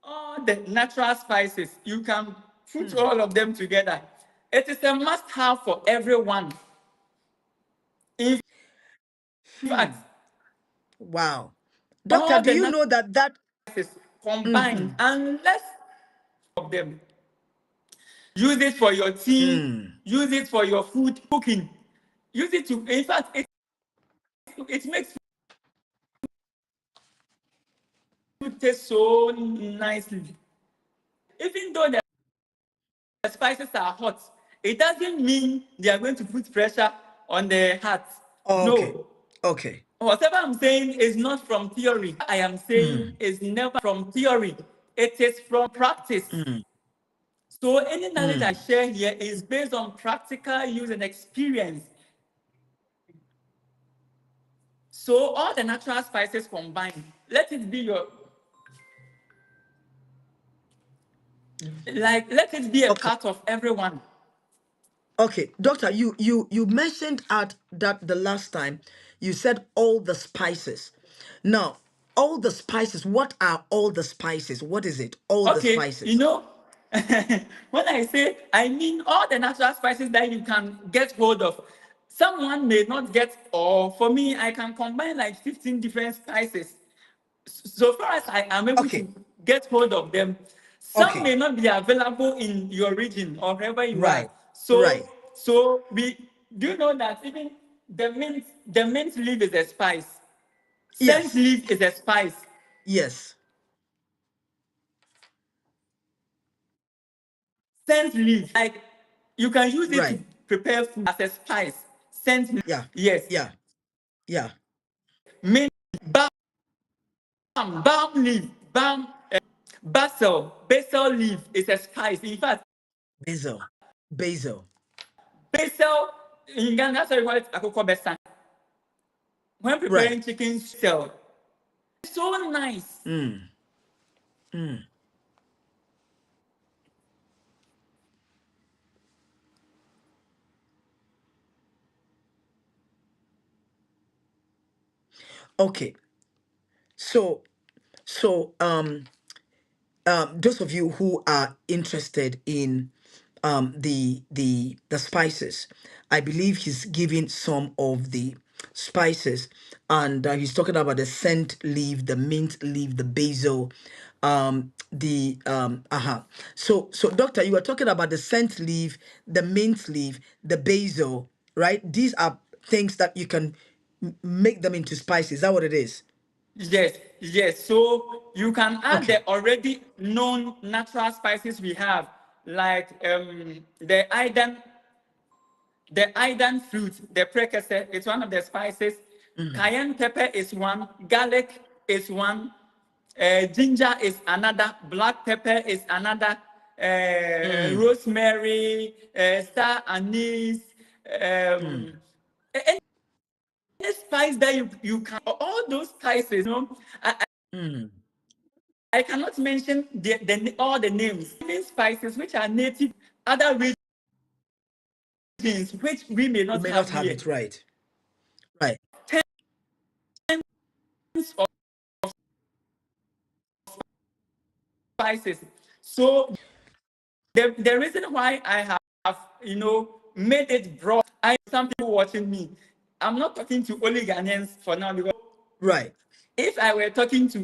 all the natural spices, you can put Mm. all of them together. It is a must have for everyone. In In fact, Wow. Doctor, all do the you natural know that? spices combined, unless of them. Use it for your tea, use it for your food cooking. Use it to, in fact, it makes food taste so nicely. Even though the spices are hot, it doesn't mean they are going to put pressure on the heart. Okay. No. Okay. Whatever I'm saying is not from theory. I am saying is never from theory. It is from practice. So any knowledge I share here is based on practical use and experience. So all the natural spices combined, let it be your, let it be a Okay. part of everyone. Okay, doctor, you mentioned at that the last time you said all the spices. Now, all the spices, what are all the spices? What is it? All the Okay, you spices. know, when I say, I mean all the natural spices that you can get hold of. Someone may not get, or for me, I can combine like 15 different spices. So far as I am able Okay. to get hold of them, some Okay. may not be available in your region or wherever you are. Right. So, Right. so we do you know that even the mint leaf is a spice. Scent Yes. leaf is a spice. Yes. Scent leaf, like you can use it to Right. prepare food as a spice. Scent leaf, Yeah. yes. Yeah. Yeah. Mint, balm, balm leaf, balm, basil leaf is a spice. In fact, Basil. Basil. basil in Ghana, that's why we call it akoko besan. When Right. preparing chicken cell, it's so nice. Okay. So so those of you who are interested in the spices, I believe he's giving some of the spices, and he's talking about the scent leaf, the mint leaf, the basil, the so doctor, you were talking about the scent leaf, the mint leaf, the basil, right? These are things that you can make them into spices. Is that what it is? Yes, yes. So you can add Okay. the already known natural spices we have, like the Idan fruit, the precursor, it's one of the spices. Cayenne pepper is one, garlic is one, ginger is another, black pepper is another, rosemary, star anise, um, any spice that you can, all those spices, I cannot mention all the names. Even spices which are native other regions, which we may We not may not have have here. it, right. Right. Tens of spices. So the reason why I have made it broad, I some people watching me. I'm not talking to only Ghanaians for now, because Right. if I were talking to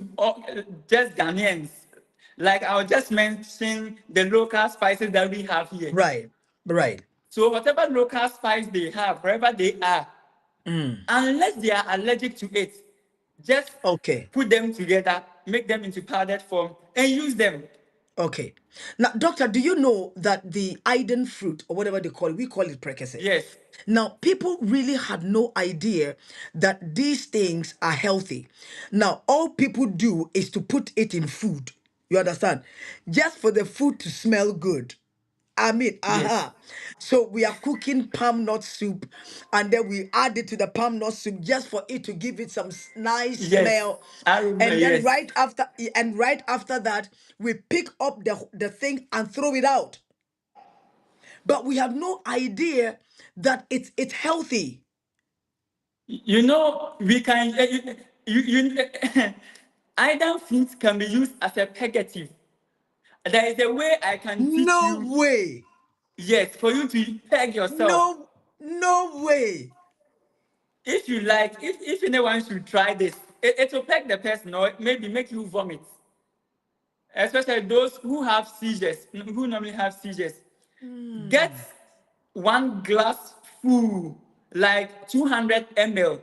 just Ghanaians, like I'll just mention the local spices that we have here. Right. Right. So whatever local spice they have, wherever they are, unless they are allergic to it, just Okay. put them together, make them into powdered form, and use them. Okay. Now, doctor, do you know that the Iden fruit, or whatever they call it, we call it prekese. Yes, Now, people really had no idea that these things are healthy. Now, all people do is to put it in food. You understand? Just for the food to smell good. I mean, yes, So we are cooking palm nut soup, and then we add it to the palm nut soup just for it to give it some nice yes. smell. I remember. And then Yes, right after that, we pick up the thing and throw it out. But we have no idea that it's healthy. we can. Either fruit can be used as a purgative. There is a way I can teach No you. way. Yes, for you to peg yourself. No way. if you like, if anyone should try this, it will peg the person or maybe make you vomit. Especially those who have seizures, who normally have seizures. Get 1 glass full, like 200 ml.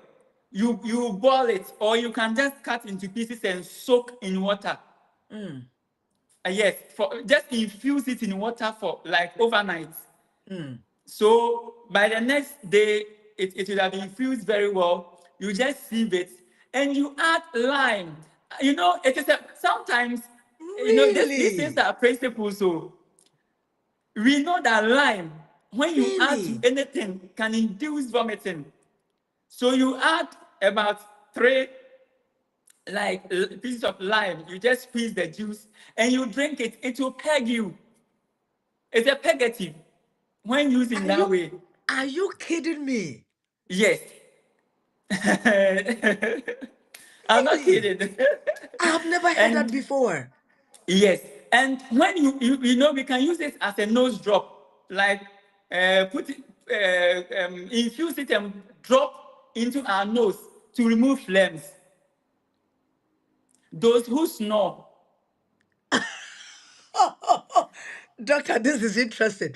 You boil it, or you can just cut into pieces and soak in water. Yes, for just infuse it in water for like overnight. So by the next day, it will have infused very well. You just sieve it and you add lime. You know, it is sometimes, these things Really? are principles. So we know that lime, when you add to Really? anything, can induce vomiting. So you add about 3 pieces of lime. You just squeeze the juice and you drink it. It will peg you. It's a pegative when used in Are that you way. are you kidding me? Yes. I'm not Really? kidding. I have never heard that And before. yes, and when we can use it as a nose drop, like put it, infuse it and drop into our nose to remove phlegms. Those who snore, Doctor, this is interesting.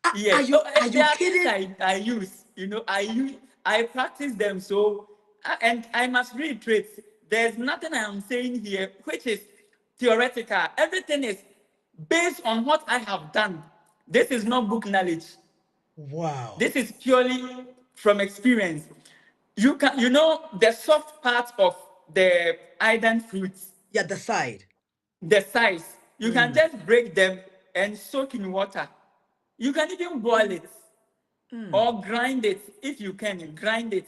Are yes. you Oh, are there you are things kidding? I use. I practice them. So, and I must reiterate, there's nothing I am saying here which is theoretical. Everything is based on what I have done. This is not book knowledge. Wow. This is purely from experience. The soft part of the iron fruits, Yeah, the side. the size, you can just break them and soak in water. You can even boil it or grind it if you can, grind it.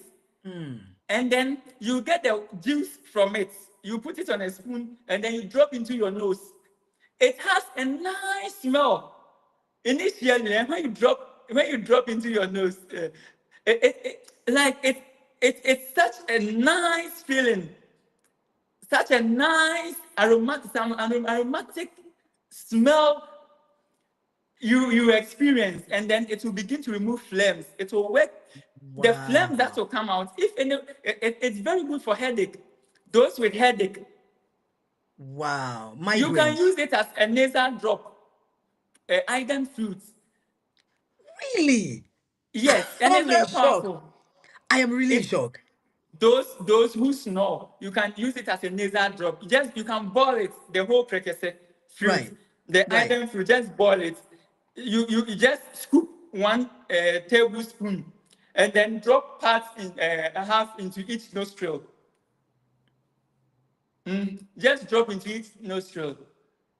And then you get the juice from it. You put it on a spoon and then you drop into your nose. It has a nice smell. Initially, when you drop into your nose, it's such a nice feeling, such a nice aromatic smell you experience, and then it will begin to remove phlegms. It will work. The phlegm that Wow. will come out, if any, it's very good for headache. Those with headache, Wow. you can Migraines. use it as a nasal drop, iron fruits. Really? Yes, and it's I'm in very shock. powerful. I am really in It shock. those who snore, you can use it as a nasal drop. You can boil it, the whole prekese fruit, Right. the Right. iron fruit. Just boil it. You just scoop 1 tablespoon, and then drop parts in half into each nostril. Just drop into each nostril.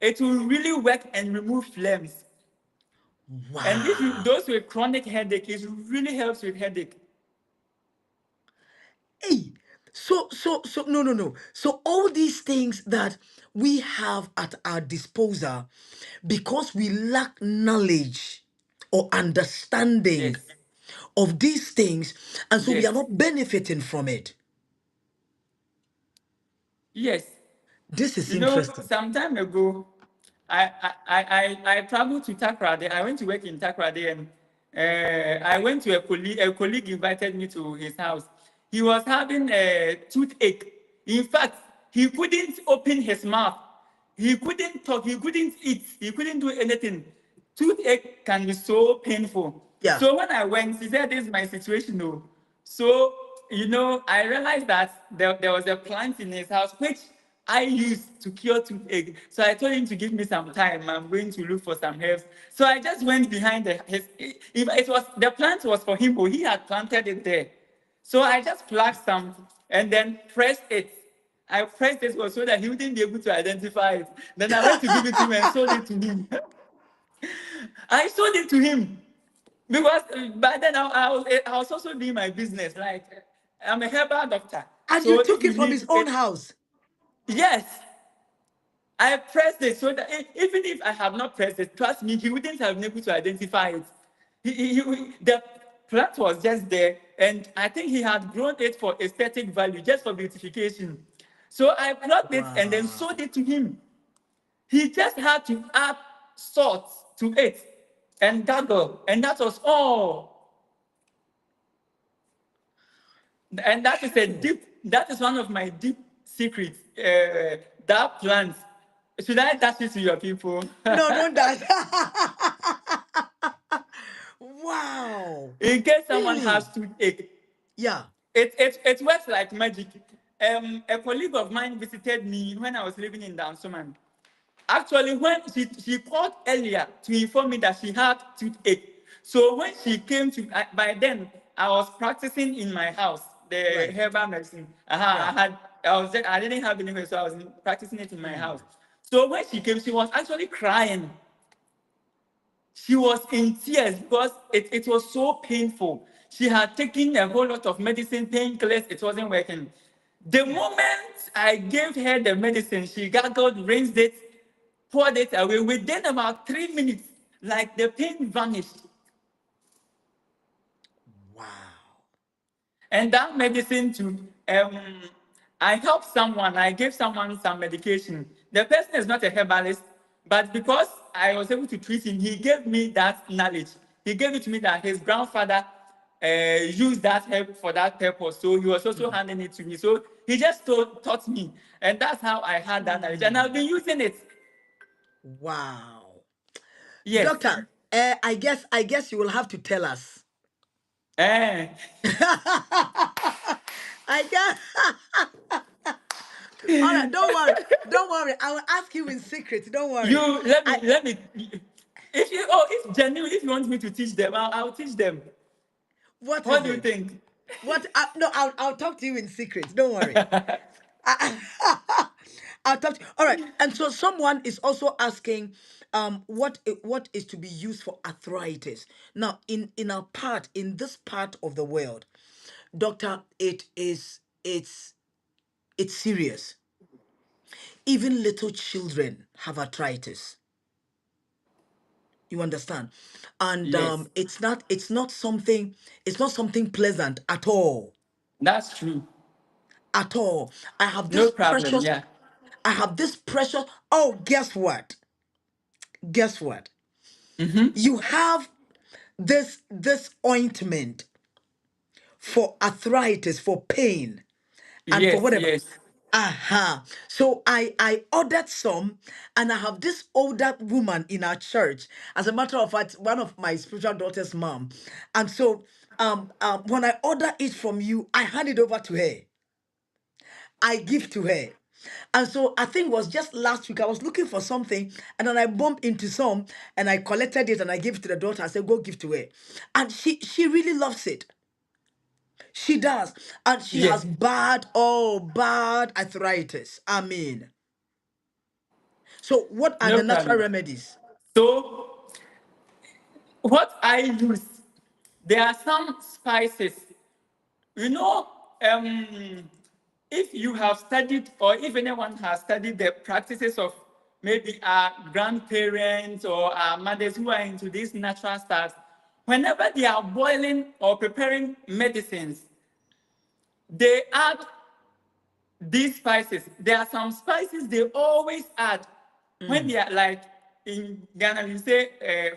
It will really work and remove phlegms. And if you Wow. those with chronic headache, it really helps with headache. Hey, so no, no, no. So all these things that we have at our disposal, because we lack knowledge or understanding Yes, of these things, and so we are yes, not benefiting from it. yes. This is interesting. Some time ago, I traveled to Takrade. I went to work in Takrade, and I went to a colleague. A colleague invited me to his house. He was having a toothache. In fact, he couldn't open his mouth. He couldn't talk. He couldn't eat. He couldn't do anything. Toothache can be so painful. Yeah. So when I went, he said, "This is my situation." No. So, I realized that there was a plant in his house which I used to cure toothache. So I told him to give me some time. I'm going to look for some herbs. So I just went behind the plant was for him, but he had planted it there. So I just plucked some and then pressed it. I pressed it so that he wouldn't be able to identify it. Then I went to give it to him and sold it to him. I sold it to him because by then I was also doing my business. Like, I'm a herbal doctor. And So you took if it you from need his own it, house. yes, I pressed it so that even if I have not pressed it, trust me, he wouldn't have been able to identify it. The plant was just there, and I think he had grown it for aesthetic value, just for beautification. So I plucked it and then Wow. sold it to him. He just had to add salt to it and gargle, and that was all. And that is that is one of my deep secrets. That plant. Should I dash it to your people? No, don't dash. Wow. In case someone has Really? toothache, Yeah. it works like magic. A colleague of mine visited me when I was living in Dansoman. Actually, when she called earlier to inform me that she had toothache. So when she came to, by then I was practicing in my house the Right. herbal medicine. Right. I didn't have anywhere, so I was practicing it in my Mm. house. So when she came, she was actually crying. She was in tears because it was so painful. She had taken a whole lot of medicine, painkillers, it wasn't working. The moment I gave her the medicine, she gargled, rinsed it, poured it away. Within about 3 minutes, like the pain vanished. Wow. And that medicine too, I helped someone, I gave someone some medication. The person is not a herbalist, but because I was able to treat him, he gave me that knowledge. He gave it to me that his grandfather used that herb for that purpose. So he was also handing it to me. So he just taught me. And that's how I had that knowledge. And I've been using it. Wow. Yes. Doctor, I guess you will have to tell us. Eh. I guess. All right, don't worry. Don't worry. I will ask you in secret. Don't worry. You let I me if genuine, if you want me to teach them, I'll teach them. what What is do you it? think? What no, I'll talk to you in secret. Don't worry. I, I'll talk to, all right. And so someone is also asking what is to be used for arthritis. Now, in this part of the world, doctor, it's serious. Even little children have arthritis. You understand? And Yes, it's not something pleasant at all. that's true. At all. I have No this problem. precious Yeah. I have this precious. Oh, guess what? Guess what? Mm-hmm. You have this ointment for arthritis, for pain, and for Yes, whatever. yes. Aha. So I ordered some, and I have this older woman in our church. As a matter of fact, one of my spiritual daughter's mom. And so when I order it from you, I hand it over to her. I give to her. And so I think it was just last week I was looking for something, and then I bumped into some, and I collected it and I gave it to the daughter. I said, go give to her. And she really loves it. She does. And she Yes. has bad arthritis. I mean. So what are No the natural problem. remedies? So what I use, there are some spices. You know, if you have studied or if anyone has studied the practices of maybe our grandparents or our mothers who are into these natural stuff, whenever they are boiling or preparing medicines, they add these spices. There are some spices they always add when Mm. they are like in Ghana, you say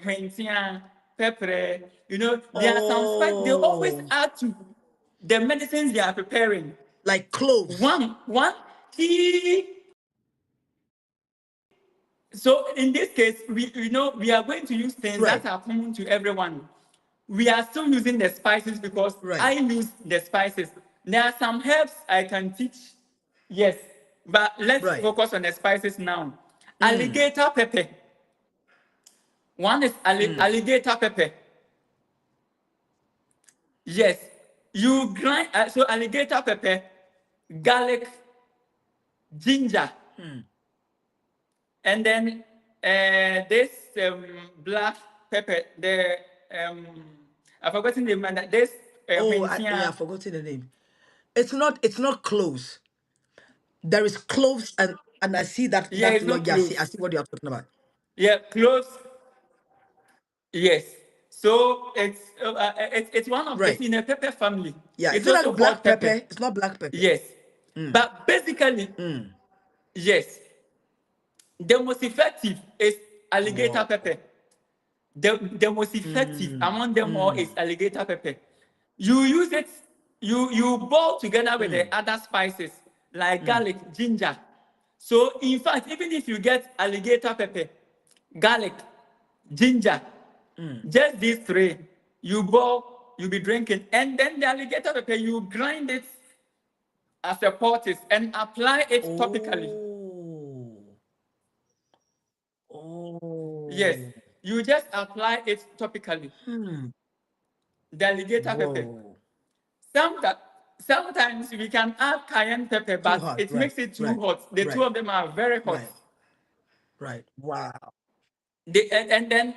wentia, pepper, there are some spices they always Oh, add to the medicines they are preparing. like cloves. One key. So in this case, we are going to use things that Right, are common to everyone. We are still using the spices because I right, use the spices. There are some herbs I can teach, yes, but let's right. focus on the spices now. Mm, Alligator pepper. One is mm. alligator pepper. Yes, you grind so alligator pepper, garlic, ginger, and then this black pepper. Um, I've forgotten the name. This Oh, yeah, Wintia. I've forgotten the name. It's not cloves. There is cloves, and I see that Yeah, that it's not log. Yeah, close. I see what you're talking about. Yeah, close. Yes. So it's one of it's Right. in a pepper family. Yeah. Is It's it also like black called pepper? pepper. It's not black pepper. Yes. Mm, But basically, mm. yes, the most effective is alligator Wow. pepper. The most effective Mm, among them all is mm. alligator pepper. You use it, you boil together with the other spices like garlic, ginger. So in fact, even if you get alligator pepper, garlic, ginger, just these three, you boil, you be drinking, and then the alligator pepper, you grind it as a poultice and apply it topically. Yes, Oh. you just apply it topically. The alligator pepper. Whoa. Sometimes, sometimes we can add cayenne pepper, Too but hot. it Right. makes it too Right. hot. The two Right. of them are very hot. Right. Right. Wow. And then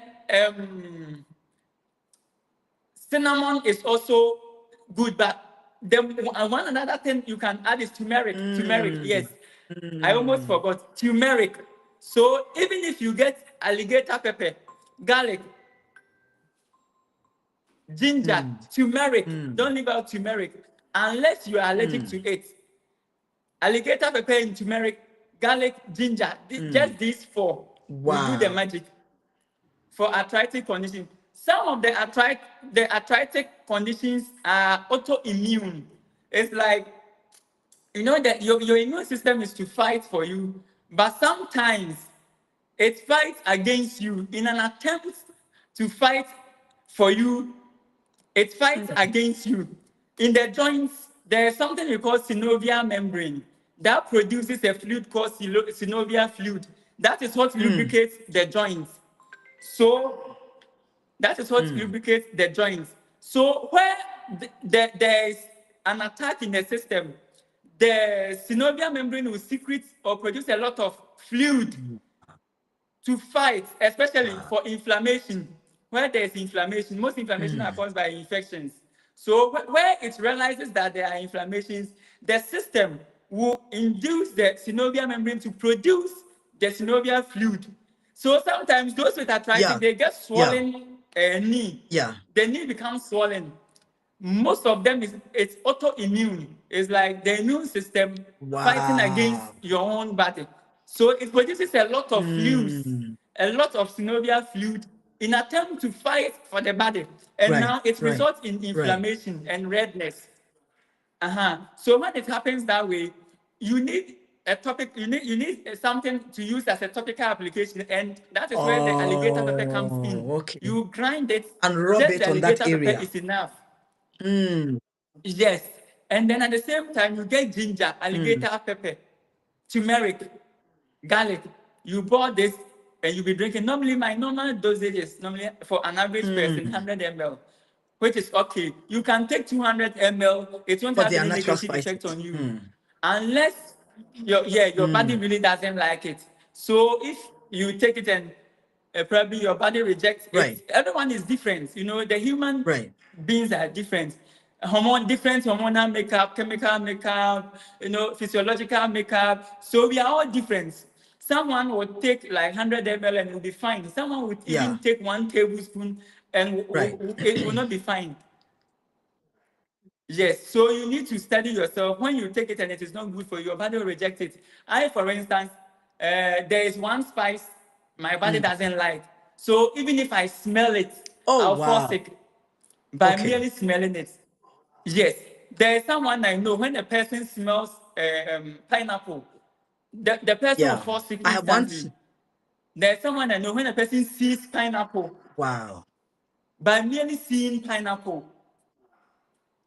cinnamon is also good, but then one another thing you can add is turmeric. Turmeric, yes. I almost forgot. Turmeric. So even if you get alligator pepper, garlic, ginger, turmeric, don't leave out turmeric unless you are allergic to it. Alligator pepper and turmeric, garlic, ginger, just these four will do the Wow. magic for arthritic conditions. Some of the arthritic conditions are autoimmune. It's like, you know, that your immune system is to fight for you, but sometimes it fights against you in an attempt to fight for you. It fights against you. In the joints, there is something we call synovial membrane that produces a fluid called synovial fluid. That is what lubricates the joints. So that is what lubricates the joints. So where there is an attack in the system, the synovial membrane will secrete or produce a lot of fluid to fight, especially for inflammation. Where there's inflammation, most inflammation are caused by infections. So where it realizes that there are inflammations, the system will induce the synovial membrane to produce the synovial fluid. So sometimes those with arthritis, Yeah. they get Yeah. swollen knee. Yeah. The knee becomes swollen. Most of them it's autoimmune. It's like the immune system fighting against Wow. your own body. So it produces a lot of fluids, a lot of synovial fluid in attempt to fight for the body. And Right. now it Right. results in Right. inflammation and redness. So when it happens that way, you need a topic, you need something to use as a topical application, and that is where the alligator pepper comes in. Oh, okay. You grind it, And rub just it the on that alligator pepper area. is enough. Yes. And then at the same time, you get ginger, alligator pepper, turmeric, garlic. You boil this and you'll be drinking. Normally, my normal dosage is normally for an average person 100 ml, which is okay. You can take 200 ml. It won't Because have they are any natural negative effect spices. on you, unless your body really doesn't like it. So if you take it and probably your body rejects Right. it, everyone is different. You know, the human Right. beings are different. Different hormonal makeup, chemical makeup, you know, physiological makeup. So we are all different. Someone would take like 100 ml and will be fine. Someone would Yeah. even take 1 tablespoon and Right. it will not be fine. Yes, so you need to study yourself. When you take it and it is not good for you, your body will reject it. I, for instance, there is one spice my body doesn't like. So even if I smell it, Oh, I'll fall wow. sick by Okay. merely smelling it. Yes, there is someone I know, when a person smells pineapple, the person will Yeah. fall sick I have once. instantly. There's someone I know, when a person sees pineapple, Wow. by merely seeing pineapple,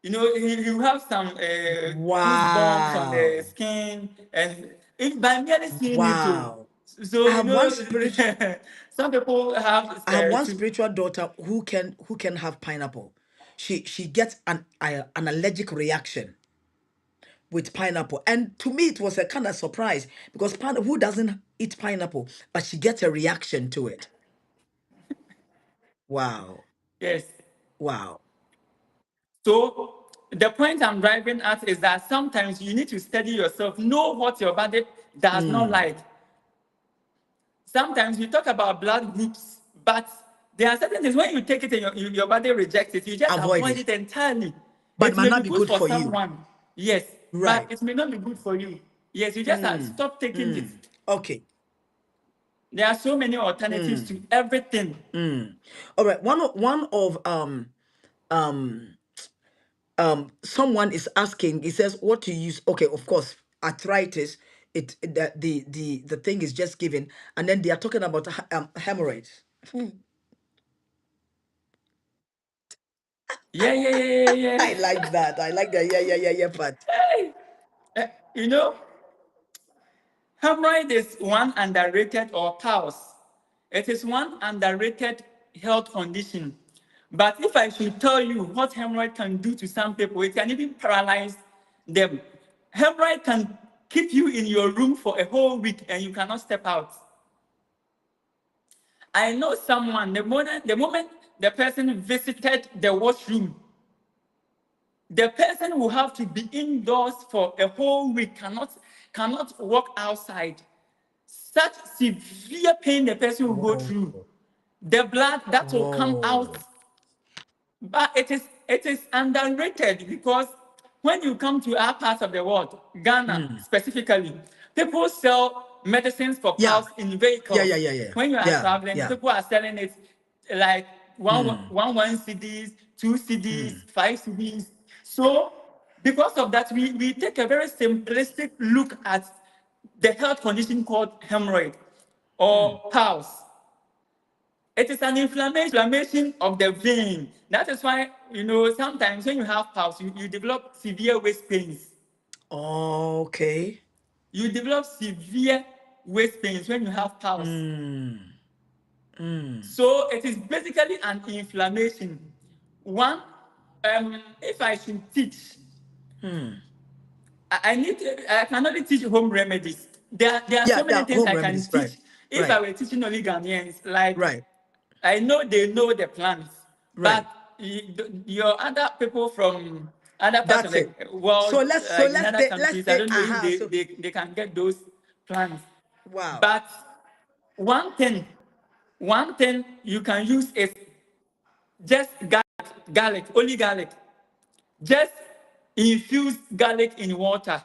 you know, you have some goosebumps on the Wow. skin, and if by merely seeing it too. Wow. So I you have one know, spiritual. some people have I have one to. spiritual daughter who can have pineapple. She gets an allergic reaction with pineapple, and to me it was a kind of surprise because who doesn't eat pineapple, but she gets a reaction to it. Wow. Yes. Wow. So the point I'm driving at is that sometimes you need to study yourself, know what your body does not like. Sometimes we talk about blood groups, but there are certain things when you take it and your body rejects it, you just Avoid avoid it, it entirely. but it It might may be not be good good for for you. someone, yes, but Right. it may not be good for you. Yes, you just have to stop taking it. Okay. There are so many alternatives to everything. All right. One of um Someone is asking, he says, what to use? Okay, of course, arthritis, the thing is just given, and then they are talking about hemorrhoids. Yeah, yeah, yeah, yeah, I yeah. like that. I like that. Yeah, yeah, yeah, yeah, but Hey, you know, hemorrhoid is one underrated or pulse. It is one underrated health condition. But if I should tell you what hemorrhoid can do to some people, it can even paralyze them. Hemorrhoid can keep you in your room for a whole week and you cannot step out. I know someone, the moment the person visited the washroom, the person will have to be indoors for a whole week, cannot walk outside. Such severe pain the person will go whoa, through. The blood that will come out, whoa. but it is underrated because when you come to our part of the world, Ghana Mm. specifically, people sell medicines for Yeah, pulse in yeah, vehicles. yeah, yeah, yeah, When you are yeah, traveling, yeah. people are selling it like Mm. one CDs, two CDs, Mm. five CDs. So because of that, we take a very simplistic look at the health condition called hemorrhoid Mm. or pulse. It is an inflammation of the vein. That is why, sometimes when you have pulse, you develop severe waist pains. Okay. You develop severe waist pains when you have pulse. Mm. Mm. So it is basically an inflammation. One, if I should teach, Mm. I can only teach home remedies. There are Yeah, so many yeah, things home I can remedies, right, teach if I right, were teaching only Ghanaians. Like, right, I know they know the plants, but right. your other people from other parts of That's the it. world, So like in other let's countries, I say, don't know if aha. they, So they, they can get those plants. wow. But one thing, one thing you can use is just garlic, only garlic. Just infuse garlic in water.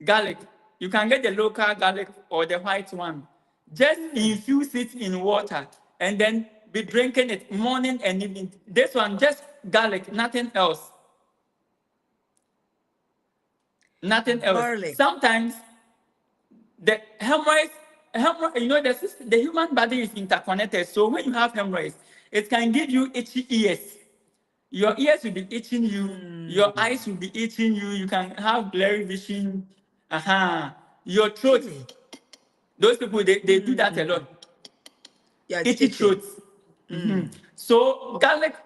Garlic. You can get the local garlic or the white one. Just Mm. infuse it in water and then be drinking it morning and evening. This one, just garlic, nothing else. Nothing else. Garlic. Sometimes the the human body is interconnected. So when you have hemorrhoids, it can give you itchy ears. Your ears will be itching you, your eyes Mm. will be itching you, you can have blurry vision. Your throat, Hey. those people they do that a Mm. lot. Yeah, it's Itchy itching. throat. Mm. So garlic,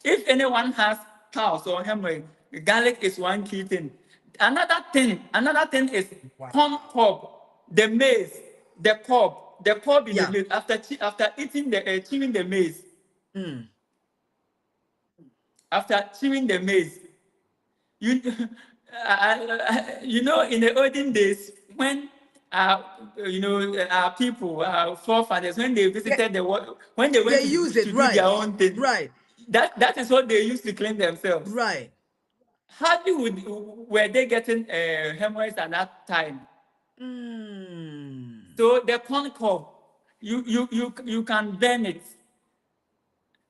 if anyone has pulse or hemorrhoid, garlic is one key thing. Another thing is Wow. corn cob, the maize, the cob in the Yeah. maize. After eating chewing the maize, Mm. after chewing the maize, you in the olden days when uh, our people, our forefathers, when they They, visited the world, when they went they to the use bush it to do their right. own thing, Right. that is what they used to clean themselves. Right. Hardly were they getting hemorrhoids at that time. Mm. So the corn cob, you can burn it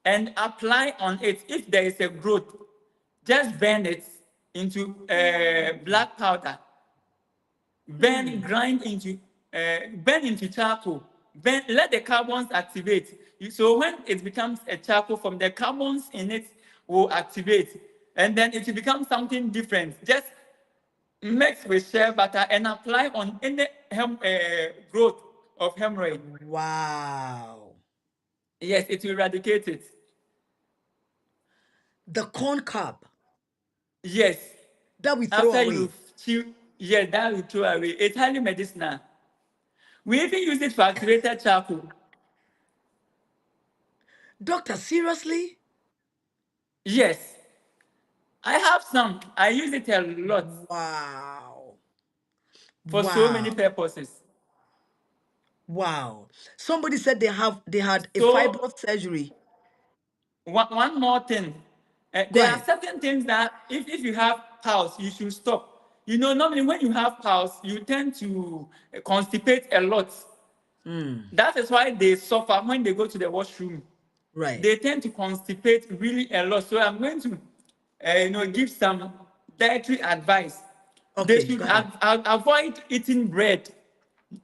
and apply on it. If there is a growth, just burn it into Mm. black powder. Mm. Burn into charcoal. Let the carbons activate. So when it becomes a charcoal, from the carbons in it will activate, and then it will become something different. Just mix with shea butter and apply on any growth of hemorrhoid. Wow. Yes, it will eradicate it. The corn cob Yes, that we throw after you away. chew, yes, that will throw away. It's highly medicinal. We even use it for activated charcoal. Doctor, seriously? Yes, I have some. I use it a lot Wow. for so many Wow. purposes. Wow. Somebody said they had a So fibroid surgery. one more thing. Go There are ahead. certain things that if you have pulse, you should stop. Normally when you have pulse, you tend to constipate a lot. Mm. That is why they suffer when they go to the washroom. Right. They tend to constipate really a lot. So I'm going to give some dietary advice. They Okay, should go ahead. avoid eating bread,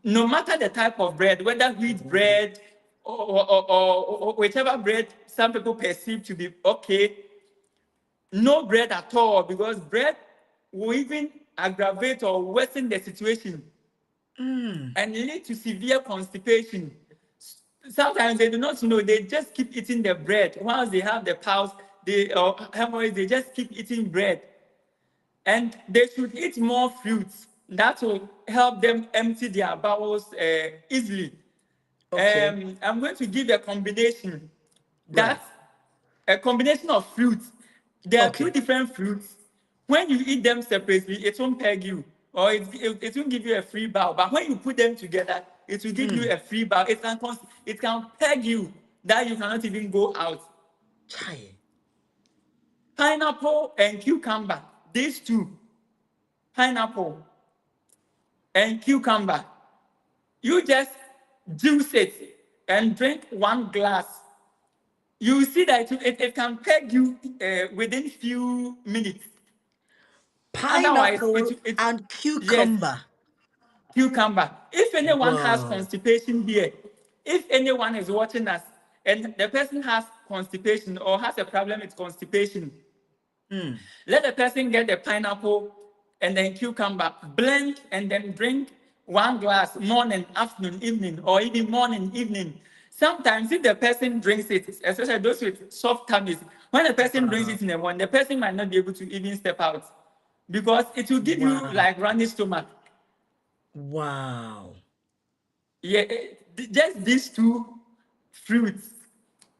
no matter the type of bread, whether wheat bread or whichever bread some people perceive to be okay. No bread at all, because bread will even aggravate or worsen the situation and lead to severe constipation. Sometimes they do not know, they just keep eating the bread. Once they have the piles, or hemorrhoids, they just keep eating bread. And they should eat more fruits. That will help them empty their bowels easily. Okay, I'm going to give a combination. right. That's a combination of fruits. There are two Okay. different fruits. When you eat them separately, it won't peg you, or it won't give you a free bow. But when you put them together, it will give you a free bow. It can peg you that you cannot even go out. Chai. Pineapple and cucumber, these two, pineapple and cucumber, you just juice it and drink 1 glass. You will see that it can peg you within few minutes. Otherwise, Pineapple it and yes, cucumber. cucumber. If anyone has Wow. constipation here, if anyone is watching us and the person has constipation or has a problem with constipation, let the person get the pineapple and then cucumber, blend and then drink 1 glass morning, afternoon, evening, or even morning, evening. Sometimes if the person drinks it, especially those with soft tummies, when the person drinks Wow. it in the morning, the person might not be able to even step out because it will give you Wow. like running stomach. Wow. Yeah, just these two fruits.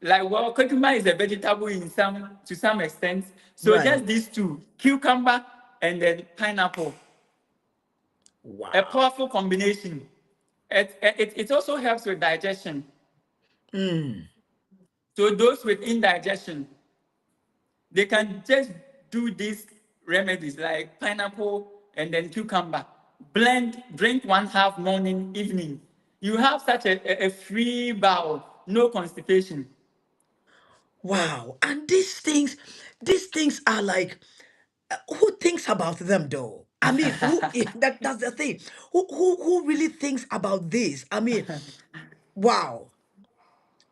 Like, well, cucumber is a vegetable to some extent. So Right. just these two, cucumber and then pineapple, a Wow. powerful combination. It also helps with digestion. So those with indigestion, they can just do these remedies like pineapple and then cucumber. Blend, drink 1/2 morning, evening. You have such a free bowel, no constipation. Wow. And these things are like, who thinks about them though? I mean, who that's the thing. Who really thinks about this? I mean, wow.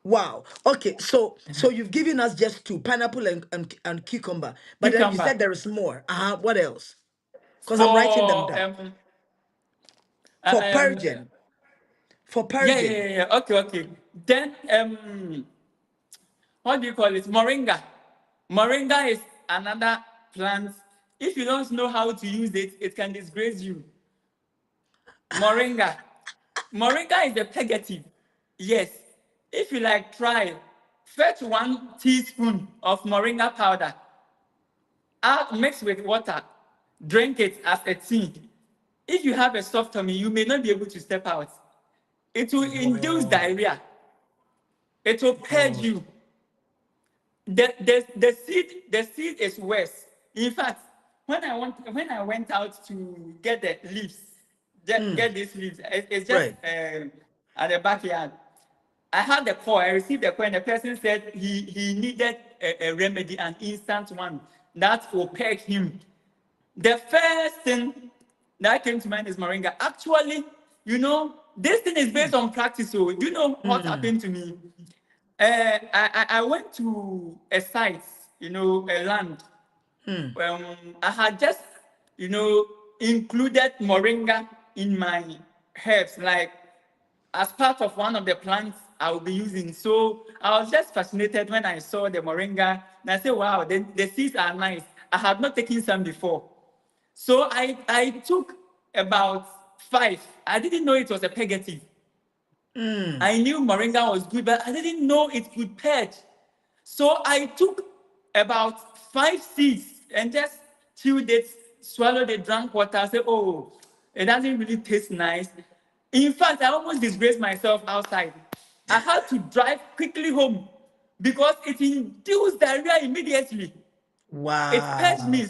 Wow. Okay, so you've given us just two, pineapple and cucumber. But then you Cucumber said there is more. Uh-huh. What else? Because I'm writing them for down. uh, For um purging. For yeah, yeah, yeah, purging. yeah. Okay, okay. Then what do you call it? Moringa. Moringa is another plant. If you don't know how to use it, it can disgrace you. Moringa. Moringa is a purgative. Yes. If you like, try. Fetch 1 teaspoon of moringa powder. Add, mix with water. Drink it as a tea. If you have a soft tummy, you may not be able to step out. It will induce Whoa. diarrhea. It will purge God. you. The seed is worse. In fact, when I went out to get the leaves, get these leaves, it's just Right. at the backyard. I had the call. I received the call, and the person said he needed a remedy, an instant one that will peg him. The first thing that came to mind is moringa. Actually, this thing is based on practice. So, do you know what happened to me? I went to a site, a land. I had just, you know, included moringa in my herbs, like as part of one of the plants I will be using. So I was just fascinated when I saw the moringa, and I said, wow, the seeds are nice. I had not taken some before. So I took about 5. I didn't know it was a pegative. I knew moringa was good, but I didn't know it could purge. So I took about 5 seeds and just chewed it, swallowed it, drank water. I said, oh, it doesn't really taste nice. In fact, I almost disgraced myself outside. I had to drive quickly home because it induced diarrhea immediately. It purged me.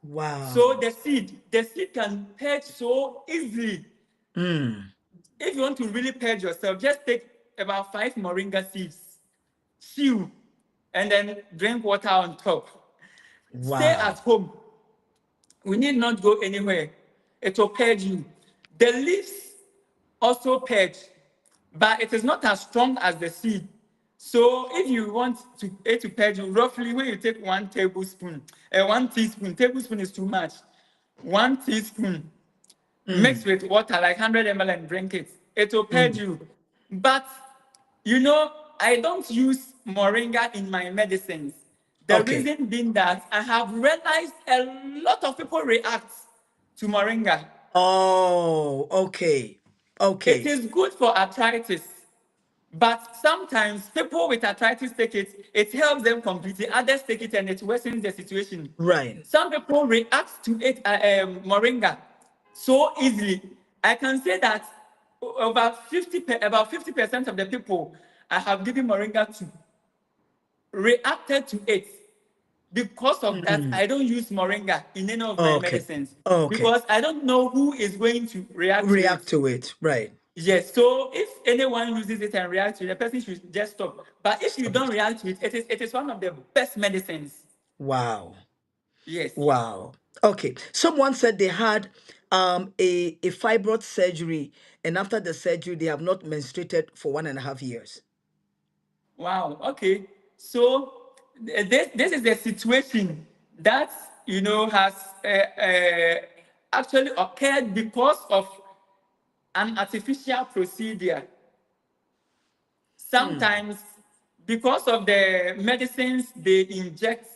Wow. So Wow. the seed can purge so easily. If you want to really purge yourself, just take about 5 moringa seeds, chew, and then drink water on top. Stay at Wow. home. We need not go anywhere. It will purge you. The leaves also purge, but it is not as strong as the seed. So if you want it to purge you, roughly when you take 1 tablespoon, 1 teaspoon, tablespoon is too much. 1 teaspoon mix with water like 100 ml and drink it. It will purge Mm. you. But you know, I don't use moringa in my medicines. The Okay. reason being that I have realized a lot of people react to moringa. Oh, okay. It Okay. is good for arthritis, but sometimes people with arthritis take it, it helps them completely. Others take it and it worsens the situation. Right. Some people react to it, moringa, so easily. I can say that about 50% of the people I have given moringa to reacted to it. Because of that, Mm. I don't use moringa in any of my Okay. medicines Okay. because I don't know who is going to react to it. React to it. Right. Yes, so if anyone uses it and reacts to it, the person should just stop. But if you Stop don't it. react to it, it is one of the best medicines. Wow. Yes. Wow. Okay. Someone said they had a fibroid surgery, and after the surgery, they have not menstruated for 1.5 years. Wow. Okay. So this is the situation that has actually occurred because of an artificial procedure. Hmm. Sometimes because of the medicines they inject,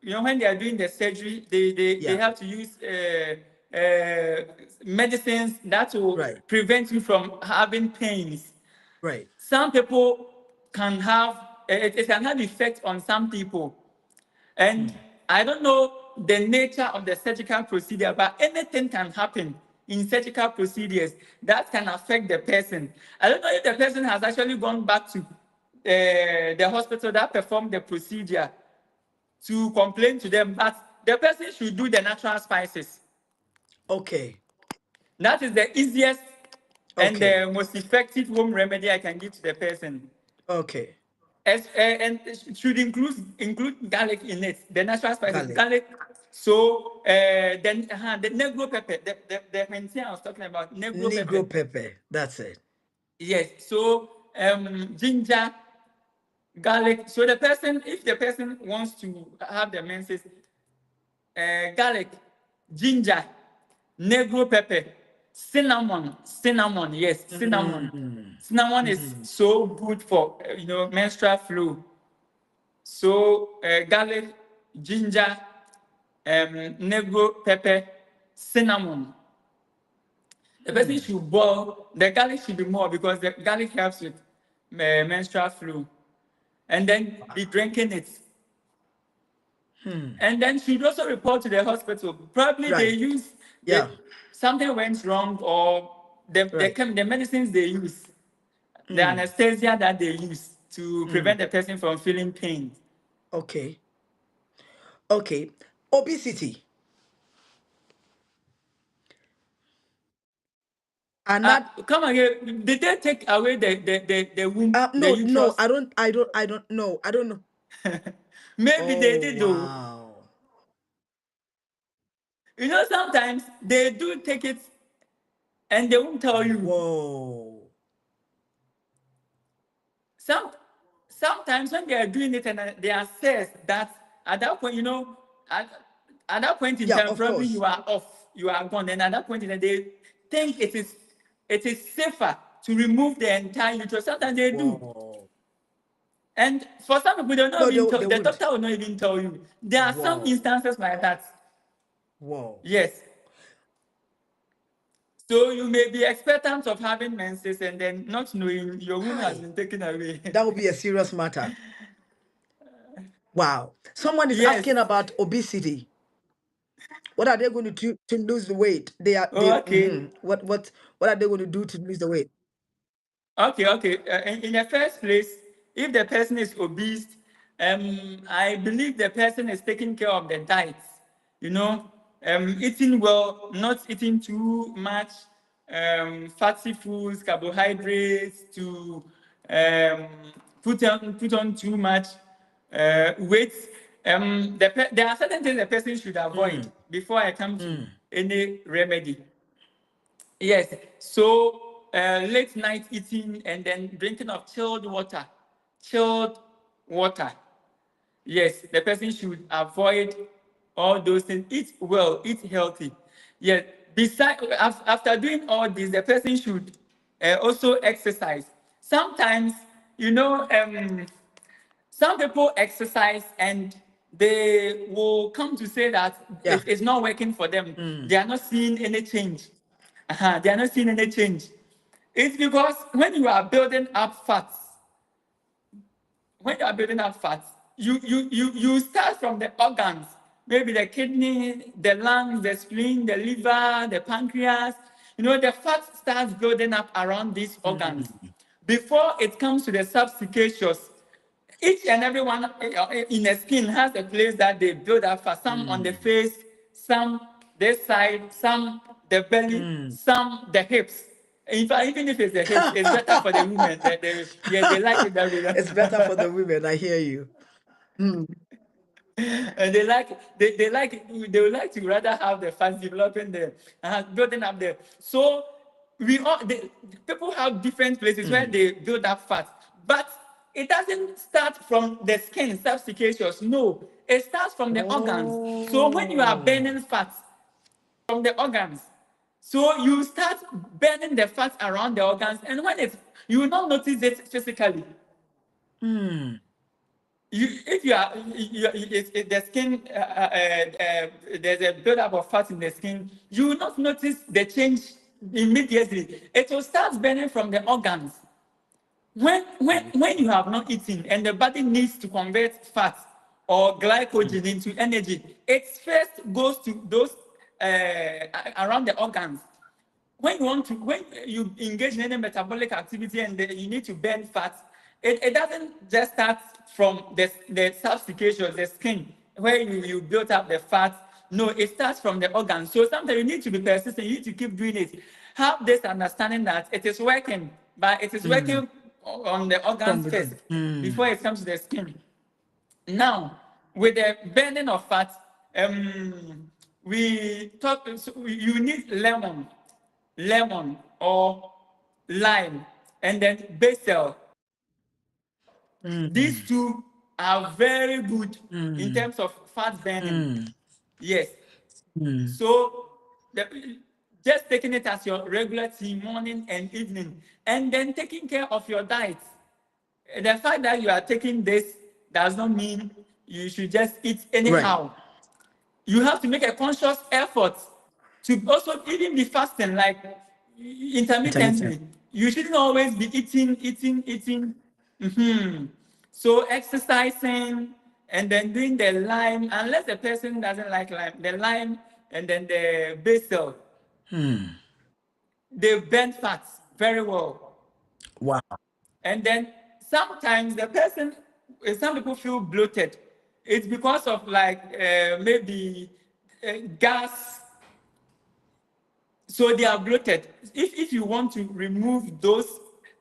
when they are doing the surgery, they Yeah. have to use medicines that will Right. prevent you from having pains. Right. Some people can have it can have effect on some people, and I don't know the nature of the surgical procedure, but anything can happen in surgical procedures that can affect the person. I don't know if the person has actually gone back to the hospital that performed the procedure to complain to them, but the person should do the natural spices. Okay. That is the easiest and Okay. the most effective home remedy I can give to the person. Okay. And it should include garlic in it, the natural spices, Garlic. garlic. So then the negro pepper, the thing I was talking about, negro pepper. Negro pepper. That's it. Yes. So ginger, garlic. So the person, if the person wants to have the menses, garlic, ginger, negro pepper, cinnamon. Yes, cinnamon. Mm. Cinnamon is Mm. so good for menstrual flow. So garlic, ginger, negro pepper, cinnamon. The person Mm. should boil. The garlic should be more because the garlic helps with menstrual flow. And then be drinking it. Hmm. And then should also report to the hospital. Probably they Right. use Yeah. something went wrong, or Right. the medicines they use, the Mm. anesthesia that they use to Mm. prevent the person from feeling pain. Okay. Okay. Obesity. And that Come again. Did they take away the womb, the no, no, uterus? I don't know. I don't know. Maybe they Oh did though. wow. Sometimes they do take it and they won't tell you. Whoa. Some Sometimes when they are doing it and they assess that at that point, at, at that point in Yeah, time, of probably course. you are off, you are gone. And at that point in time, they think it is safer to remove the entire uterus. Sometimes they do. Whoa. And for some people, they'll not No, even tell, they the wouldn't. doctor will not even tell you. There are some Whoa. instances like that. Whoa. Yes. So you may be expectant of having menses and then not knowing your womb has Hi. been taken away. That would be a serious matter. Wow. Someone is Yes. asking about obesity. What are they going to do to lose the weight? They Oh, okay. what are they going to do to lose the weight? Okay. In the first place, if the person is obese, I believe the person is taking care of the diet. You know, eating well, not eating too much fatty foods, carbohydrates, to um, put on too much weight. There are certain things the person should avoid before I come to any remedy. Yes. So late night eating and then drinking of chilled water. Chilled water. Yes, the person should avoid all those things. Eat well, eat healthy. Yes. After doing all this, the person should also exercise. Sometimes, some people exercise and they will come to say that Yeah. it's not working for them. They are not seeing any change. They are not seeing any change. It's because when you are building up fats, you start from the organs, maybe the kidney, the lungs, the spleen, the liver, the pancreas. The fat starts building up around these organs. Before it comes to the subcutaneous, each and every one in the skin has a place that they build up fat. Some on the face, some this side, some the belly, some the hips. In fact, even if it's the hips, it's better for the women. Yes, they like it that It's better for way. the women. I hear you. And they would like to rather have the fats developing there, building up there. So people have different places where they build up fat, but it doesn't start from the skin subcutaneous. No, it starts from the organs. So when you are Oh. burning fats from the organs, so you start burning the fat around the organs, and you will not notice it physically. If you are, the skin, there's a buildup of fat in the skin, you will not notice the change immediately. It will start burning from the organs. When you have not eaten and the body needs to convert fat or glycogen into energy, it first goes to those around the organs. When you engage in any metabolic activity and you need to burn fat, it doesn't just start from the subcutaneous, the skin, where you built up the fat. No, it starts from the organs. So sometimes you need to be persistent. You need to keep doing it. Have this understanding that it is working, but it is working on the From organs first within. before it comes to the skin. Now, with the burning of fat, you need lemon or lime, and then basil. These two are very good in terms of fat burning. Yes. So just taking it as your regular tea morning and evening, and then taking care of your diet. The fact that you are taking this does not mean you should just eat Right. anyhow. You have to make a conscious effort to also even be fasting, like Intermittent. intermittently. You shouldn't always be eating. So exercising and then doing the lime, unless the person doesn't like lime, the lime and then the basil, they burn fats very well. Wow. And then sometimes some people feel bloated. It's because of like maybe gas. So they are bloated. If you want to remove those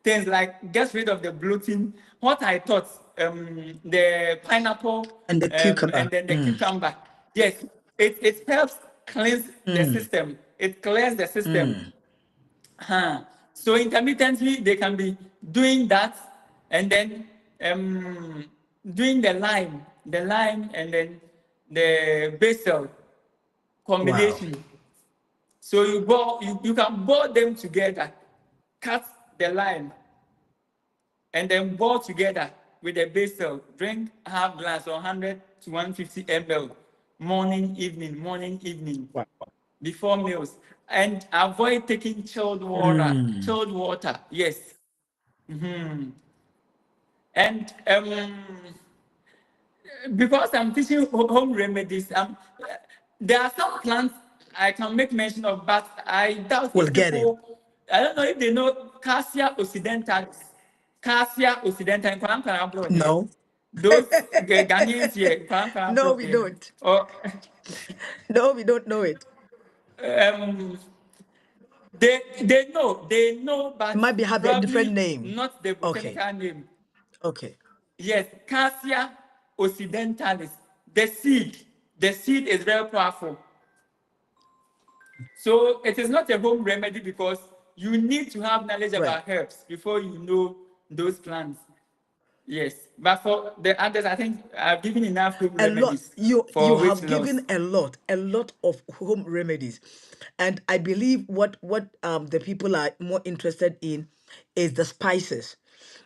things, like get rid of the bloating, what I thought, the pineapple And the cucumber. and then the cucumber, yes, it helps cleanse the system. It clears the system. So intermittently, they can be doing that and then doing the lime and then the basil Wow. combination. So you can boil them together, cut the lime, and then boil together with the basil. Drink half glass or 100 to 150 ml, morning, evening, Wow. before meals. And avoid taking chilled water. Chilled water, yes. And because I'm teaching home remedies, there are some plants I can make mention of, but I doubt We'll if get it. I don't know if they know Cassia occidentalis. Cassia occidentalis, Kwankwana abroad there. No. Those Ghanaians here, Kwankwana No, abroad we there. don't. Or, No, we don't know it. um, they know, It but might be have a different probably name. not the Okay. botanical name. Okay. Yes, Cassia occidentalis. the seed is very powerful. So it is not a home remedy because you need to have knowledge Right. about herbs before you know those plants. Yes, but for the others, I think I've given enough home A lot. remedies You for weight have loss. given a lot of home remedies, and I believe what the people are more interested in is the spices,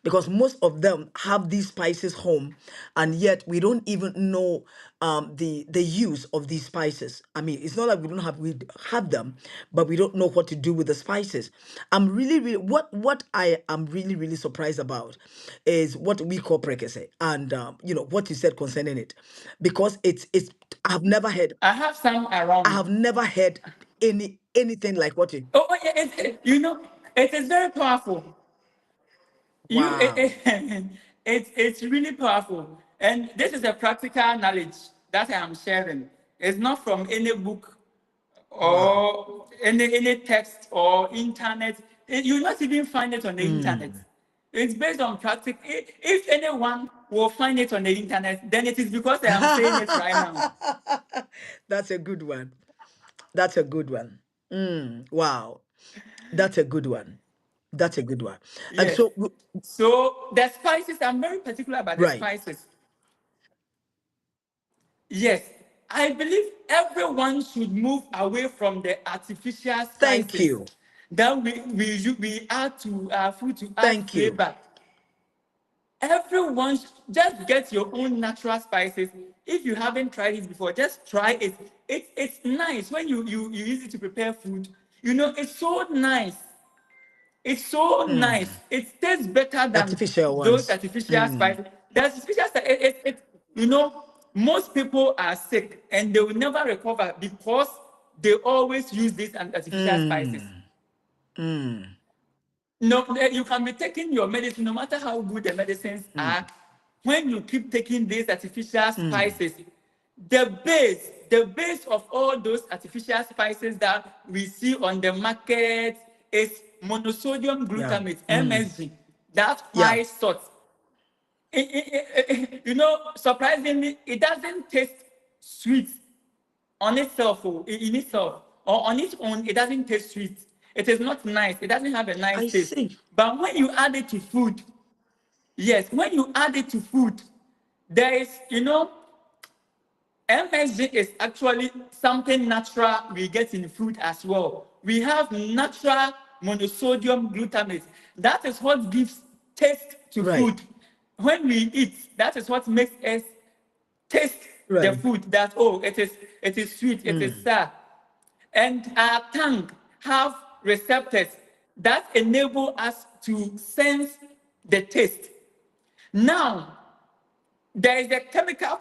because most of them have these spices home, and yet we don't even know the use of these spices. I mean, it's not like we have them, but we don't know what to do with the spices. I'm really what I am really surprised about is what we call prekese, and what you said concerning it, because it's I've never heard I have some I around. have never heard anything like what you. Oh, yeah, it is very powerful. You, Wow. it's really powerful, and this is a practical knowledge that I am sharing. It's not from any book Wow. or any text or internet. You not even find it on the internet. Mm. It's based on practice. If anyone will find it on the internet, then it is because I am saying it right now. That's a good one. That's a good one. Wow. That's a good one. That's a good one. And Yes. so, So the spices, I'm very particular about the right. spices. Yes, I believe everyone should move away from the artificial Thank spices you. that we add to our food to add Thank you. flavor. Everyone just get your own natural spices. If you haven't tried it before, just try it. It's nice when you use it to prepare food. It's so nice. It's so nice. Mm. It tastes better than Artificial those ones. artificial Mm. spices. The artificial spice, most people are sick and they will never recover because they always use these artificial spices. Mm. Mm. No, you can be taking your medicine, no matter how good the medicines Mm. are. When you keep taking these artificial Mm. spices, the base of all those artificial spices that we see on the market is monosodium Yeah. glutamate, Mm. MSG. That Yeah. white salt. Surprisingly, it doesn't taste sweet on itself, in itself, or on its own, it doesn't taste sweet. It is not nice. It doesn't have a nice I taste. see. But when you add it to food, yes, when you add it to food, there is, MSG is actually something natural we get in food as well. We have natural monosodium glutamate. That is what gives taste to Right. food. When we eat, that is what makes us taste the Right. food that, oh, it is sweet, it is Mm. sour. And our tongue have receptors that enable us to sense the taste. Now, there is a chemical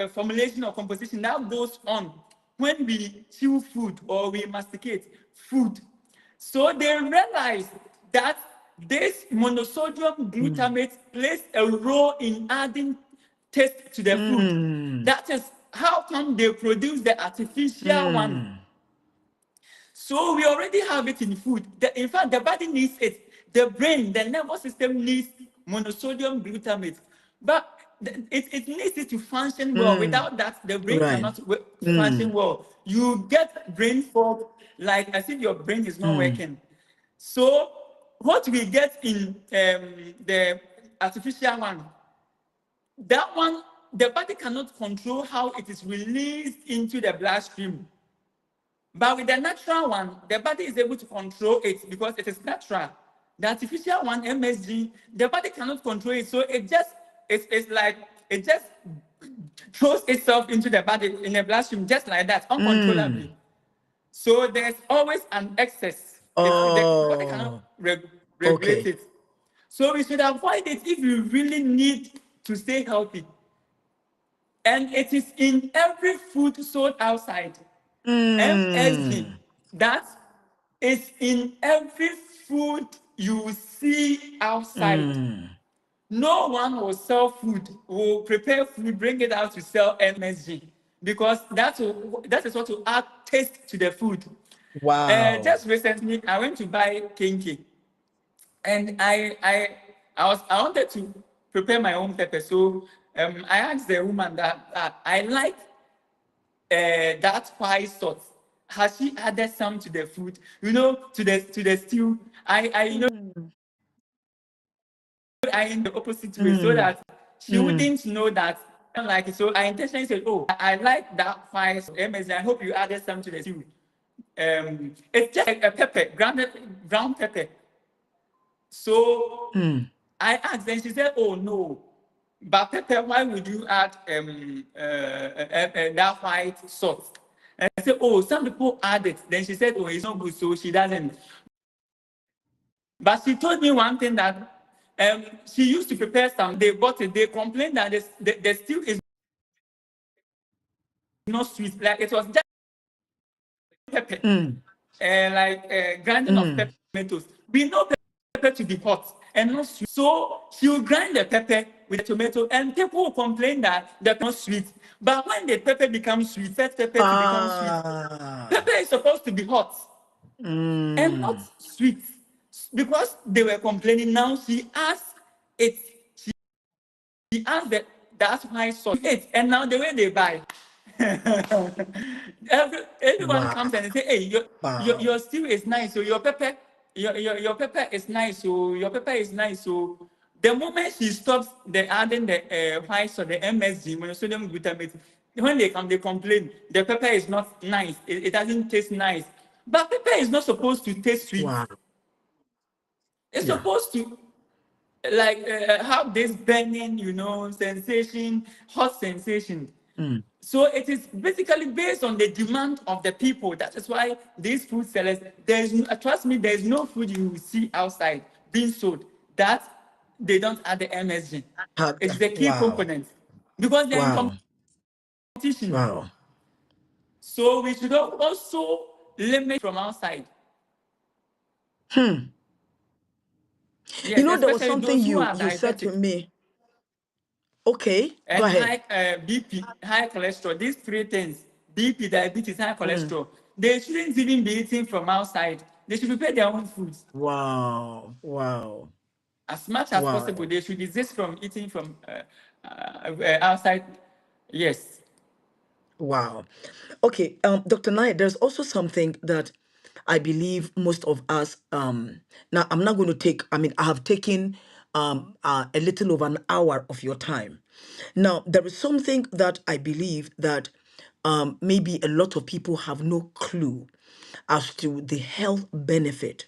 formulation or composition that goes on when we chew food or we masticate food. So they realize that this monosodium Mm. glutamate plays a role in adding taste to the food. Mm. That is how come they produce the artificial one. Mm. So we already have it in food. In fact, the body needs it. The brain, the nervous system needs monosodium glutamate. But it needs it to function well. Mm. Without that, the brain Right. cannot function Mm. well. You get brain fog, like as if your brain is not Mm. working. So what we get in the artificial one, that one, the body cannot control how it is released into the bloodstream. But with the natural one, the body is able to control it because it is natural. The artificial one, MSG, the body cannot control it. So it's like, it just throws itself into the body in the bloodstream just like that, Mm. uncontrollably. So there's always an excess. The body cannot Oh. regulate Okay. it. So we should avoid it if you really need to stay healthy. And it is in every food sold outside. MSG, Mm. that is in every food you see outside. Mm. No one will sell food, will prepare food, bring it out to sell MSG because that is what will add taste to the food. Wow. Just recently, I went to buy kinky, and I wanted to prepare my own pepper. So I asked the woman that I like that spice salt. Has she added some to the food? To the stew. Mm. I in the opposite way so Mm. that she Mm. wouldn't know that I don't like it. So I intentionally said, "Oh, I like that spice. Amazing. I hope you added some to the stew." It's just a pepper, grounded brown pepper. So Mm. I asked, and she said, "Oh no, but pepper, why would you add that white sauce?" And I said, "Oh, some people add it." Then she said, "Oh, it's not good, so she doesn't." But she told me one thing that she used to prepare some. They bought it. They complained that the stew is not sweet. Like it was just pepper, Mm. grinding of Mm. pepper tomatoes. We know pepper to be hot and not sweet. So she will grind the pepper with the tomato, and people will complain that the pepper is not sweet. But when the pepper becomes sweet, first pepper to become sweet, Ah. pepper is supposed to be hot and not Mm. sweet. Because they were complaining, now she asked it. She asked that's why sauce it, and now the way they buy, everyone Wow. comes and they say, "Hey, Wow. your stew is nice, so your pepper, your pepper is nice, so your pepper is nice." So the moment she stops the adding the white or the MSG, monosodium glutamate, when they come, they complain the pepper is not nice. It doesn't taste nice. But pepper is not supposed to taste sweet. Wow. It's Yeah. supposed to have this burning, sensation, hot sensation. Mm. So it is basically based on the demand of the people. That is why these food sellers, trust me, there is no food you will see outside being sold that they don't add the MSG. It's the key Wow. component because they're in Wow. competition. Wow. So we should also limit from outside. Hmm. You Yes, know, there was especially something those who you are you said to diabetic me. Okay, go and ahead. high BP, high cholesterol. These three things, BP, diabetes, high Mm. cholesterol, they shouldn't even be eating from outside. They should prepare their own foods. Wow. Wow. As much as possible, Wow. they should desist from eating from outside. Yes. Wow. Okay, Dr. Naya, there's also something that I believe most of us now I'm not going to take, I mean, I have taken a little over an hour of your time. Now, there is something that I believe that maybe a lot of people have no clue as to the health benefit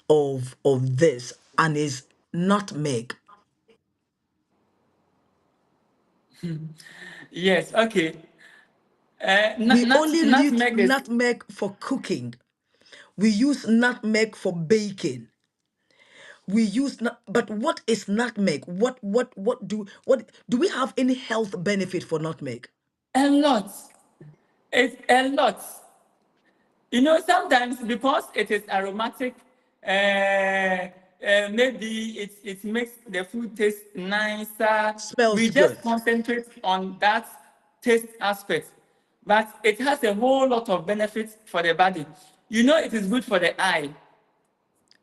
of this, and is nutmeg. Yes. Okay. We only use Nutmeg is nutmeg for cooking. We use nutmeg for baking. We use but what is nutmeg? What do we have any health benefit for nutmeg? a lot. It's a lot. Sometimes because it is aromatic, maybe it makes the food taste nicer. Smells We just good. concentrate on that taste aspect, but it has a whole lot of benefits for the body. It is good for the eye.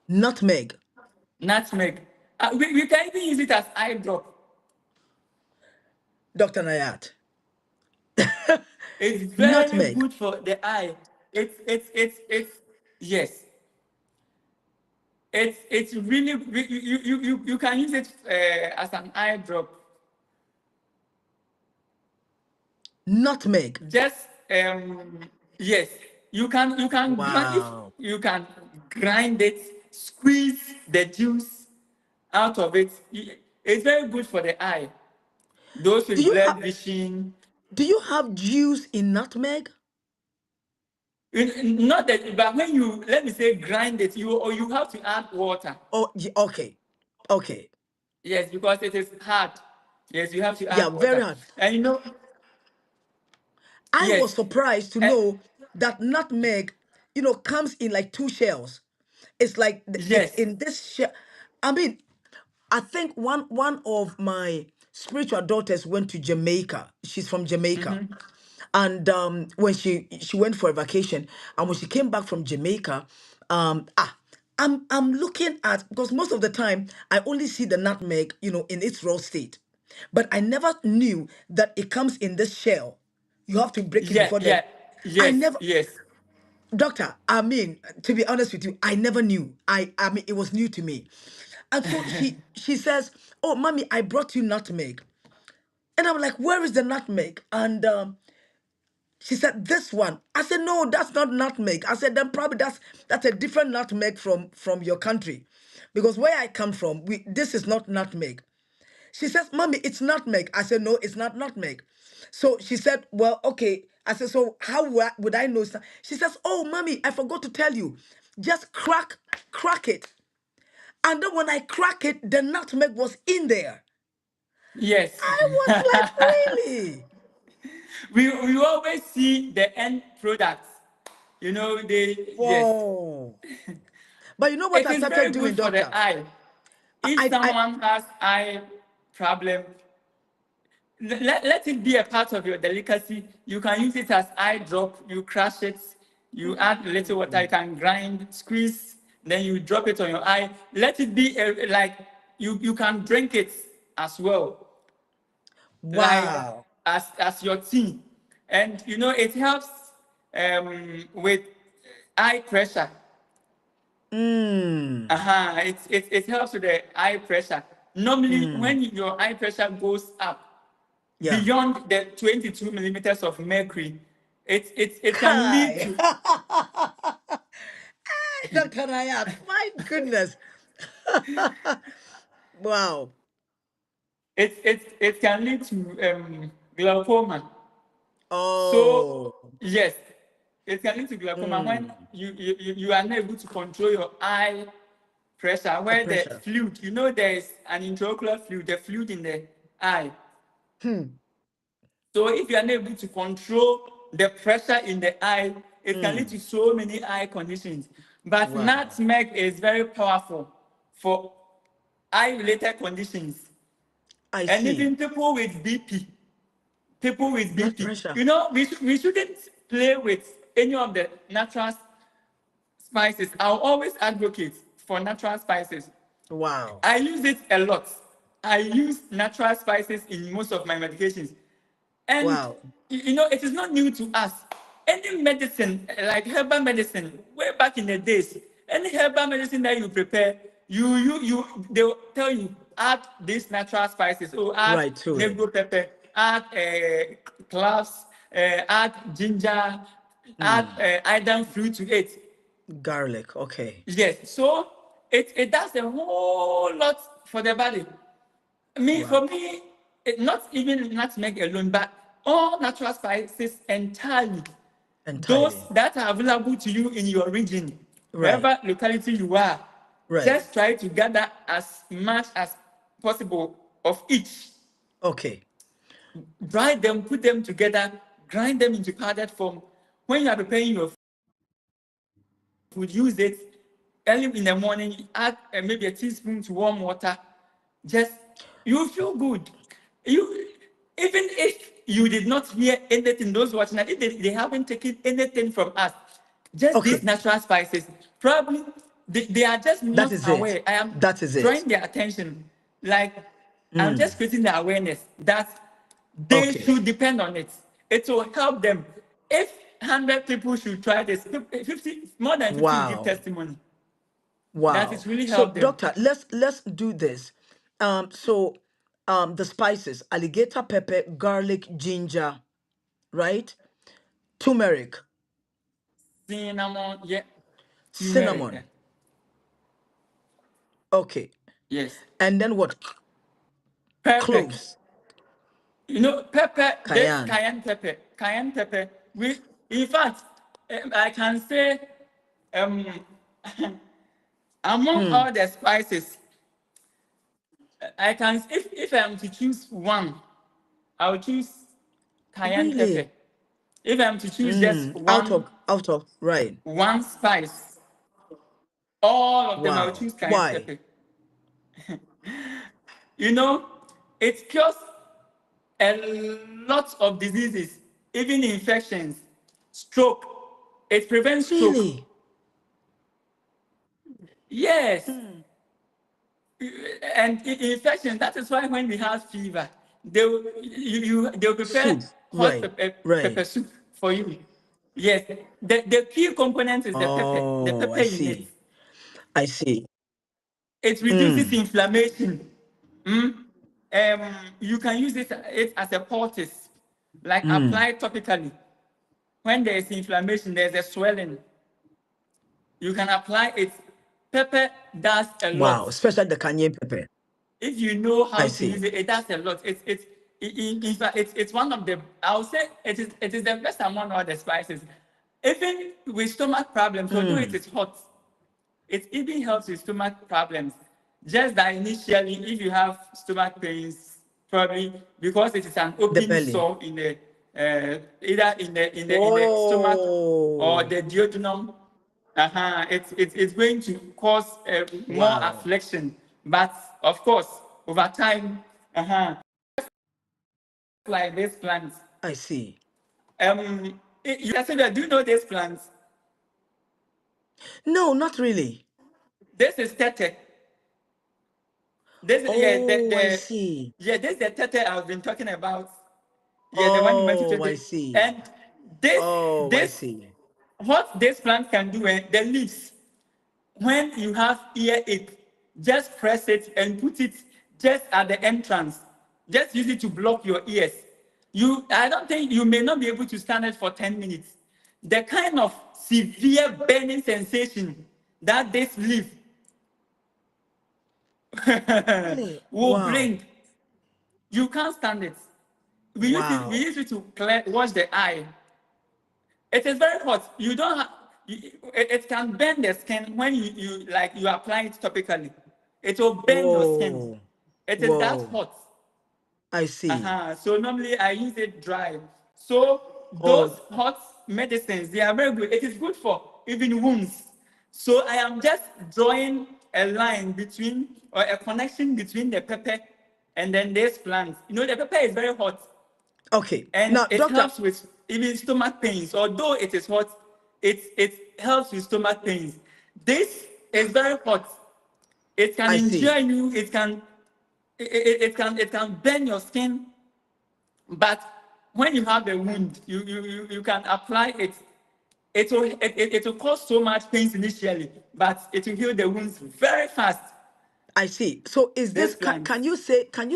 Nutmeg, Nutmeg. We can even use it as eye drop. Dr. Nayat. It's very Nutmeg. good for the eye. It's yes. It's really you can use it as an eye drop. Nutmeg. Just yes, if Wow. you can grind it, squeeze the juice out of it. It's very good for the eye. Those Do with you have blurred vision. juice in nutmeg? Not that, but when you let me say grind it, you have to add water. Oh, okay. Okay. Yes, because it is hard. Yes, you have to Yeah, add very water. hard. And I yes, was surprised to eh, know that nutmeg, comes in like two shells. It's like it's yes. in this shell. I mean, I think one of my spiritual daughters went to Jamaica. She's from Jamaica. And when she went for a vacation, and when she came back from Jamaica, I'm looking at, because most of the time I only see the nutmeg, in its raw state. but I never knew that it comes in this shell. You have to break it Yeah, before then. yeah, I yes, never, yes. doctor, I mean, to be honest with you, I never knew. I mean, it was new to me. And so she says, "Oh, mommy, I brought you nutmeg." And I'm like, "Where is the nutmeg?" And she said, "This one." I said, "No, that's not nutmeg." I said, "Then probably that's a different nutmeg from your country, because where I come from, we this is not nutmeg." She says, "Mommy, it's nutmeg." I said, "No, it's not nutmeg." So she said, "Well, okay." I said, "So how would I know?" She says, "Oh, mommy, I forgot to tell you. Just crack it." And then when I crack it, the nutmeg was in there. Yes. I was like, "Really?" We always see the end products. You know, yes. Whoa. But you know what It I is started very doing, good for the doctor? eye. If I someone has eye problem, let it be a part of your delicacy. You can use it as eye drop. You crush it, you add a little water, you can grind, squeeze, then you drop it on your eye. Let it be like you can drink it as well, like wow. as your tea. And you know, it helps with eye pressure. Mm. It helps with the eye pressure. Normally, Mm. when your eye pressure goes up Yeah. beyond the 22 millimeters of mercury, it can lead Kai. to Dr. Nayat, my goodness. Wow. it can lead to glaucoma. So Oh. yes, it can lead to glaucoma when Mm. you are not able to control your eye pressure, The where the pressure. fluid, you know, there is an intraocular fluid, the fluid in the eye. Hmm. So if you are not able to control the pressure in the eye, it can lead Mm. to so many eye conditions. But Wow. nutmeg is very powerful for eye-related conditions. I And see. even people with Blood BP. pressure. You know, we shouldn't play with any of the natural spices. I'll always advocate for natural spices. Wow. I use it a lot. I use natural spices in most of my medications. And Wow. you know, it is not new to us. Any medicine, like herbal medicine, way back in the days, any herbal medicine that you prepare, they will tell you add these natural spices. Oh, add Right to it. negro pepper, add cloves, add ginger, add Mm. iron fruit to it. Garlic. Okay. Yes, so it does a whole lot for the body. For Wow. me, not even nutmeg alone, but all natural spices entirely, those Entirely. that are available to you in your region, Right. wherever locality you are, Right. just try to gather as much as possible of each. Okay. Dry them, put them together, grind them into powdered form. When you are preparing your food, use it early in the morning, add maybe a teaspoon to warm water. Just you feel good. You even if you did not hear anything, those watching, if they haven't taken anything from us, just these Okay. natural spices, probably they are just That not is it. aware. I am That is it. drawing their attention. Like I'm just Mm. creating the awareness that they Okay. should depend on it. It will help them. If 100 people should try this, 50, more than 50 will give Wow. testimony that Wow. it really So, helped them. doctor, let's do this. So the spices, alligator pepper, garlic, ginger, right? Turmeric, Cinnamon, yeah, turmeric, yeah. cinnamon. Okay. Yes. And then what? Pepper. Cloves, You know, pepper, this cayenne. cayenne pepper, we, in fact, I can say, um, among Hmm. all the spices, I can, if I'm to choose one, I'll choose cayenne pepper. Really? If I'm to choose just Mm. Out of right. one spice, all of them I'll Wow. choose cayenne Why? pepper. You know, it cures a lot of diseases, even infections, stroke. It prevents stroke. Really? Yes. Hmm. And infection, that is why when we have fever, they'll prepare Soup. hot Right. pepper Right. soup for you. Yes, the key component is the Oh, pepper I in it. see. I see. It reduces Mm. inflammation. You can use it as a poultice, like Mm. apply it topically. When there is inflammation, there's a swelling. You can apply it. Pepper does a lot. Wow. Especially the cayenne pepper. If you know I how to see. use it, it does a lot. In fact, it's one of the, I would say it is the best among all the spices. Even with stomach problems, although it Mm. is hot, it even helps with stomach problems. Just that initially, if you have stomach pains, probably because it is an The open belly. sore in the either in the stomach or Oh. the duodenum, it's going to cause more Wow. affliction. But of course, over time, like these plants, I see. you can say that. Do you know these plants? No, not really. This is tete. This yeah Oh, I the see. yeah this is the tete I've been talking about. Yeah, the one you mentioned Oh, I today. see. And this Oh, I this see. what this plant can do, the leaves, when you have earache, just press it and put it just at the entrance. Just use it to block your ears. I don't think you may not be able to stand it for 10 minutes. The kind of severe burning sensation that this leaf Really? will Wow. bring, you can't stand it. We Wow. use it to wash the eye. It is very hot. You don't have, it can burn the skin when you apply it topically. It will burn your skin. Whoa. It is that Whoa. hot. I see. So normally I use it dry. So those Oh, hot medicines, they are very good. It is good for even wounds. So I am just drawing a line between, or a connection between the pepper and then this plant. The pepper is very hot okay. and Now, it doctor, helps with even stomach pains. Although it is hot, it helps with stomach pains. This is very hot. It can I injure see. you. It can burn your skin. But when you have a wound, you can apply it. It will cause so much pains initially, but it will heal the wounds very fast. I see. So is this This can, plant. can you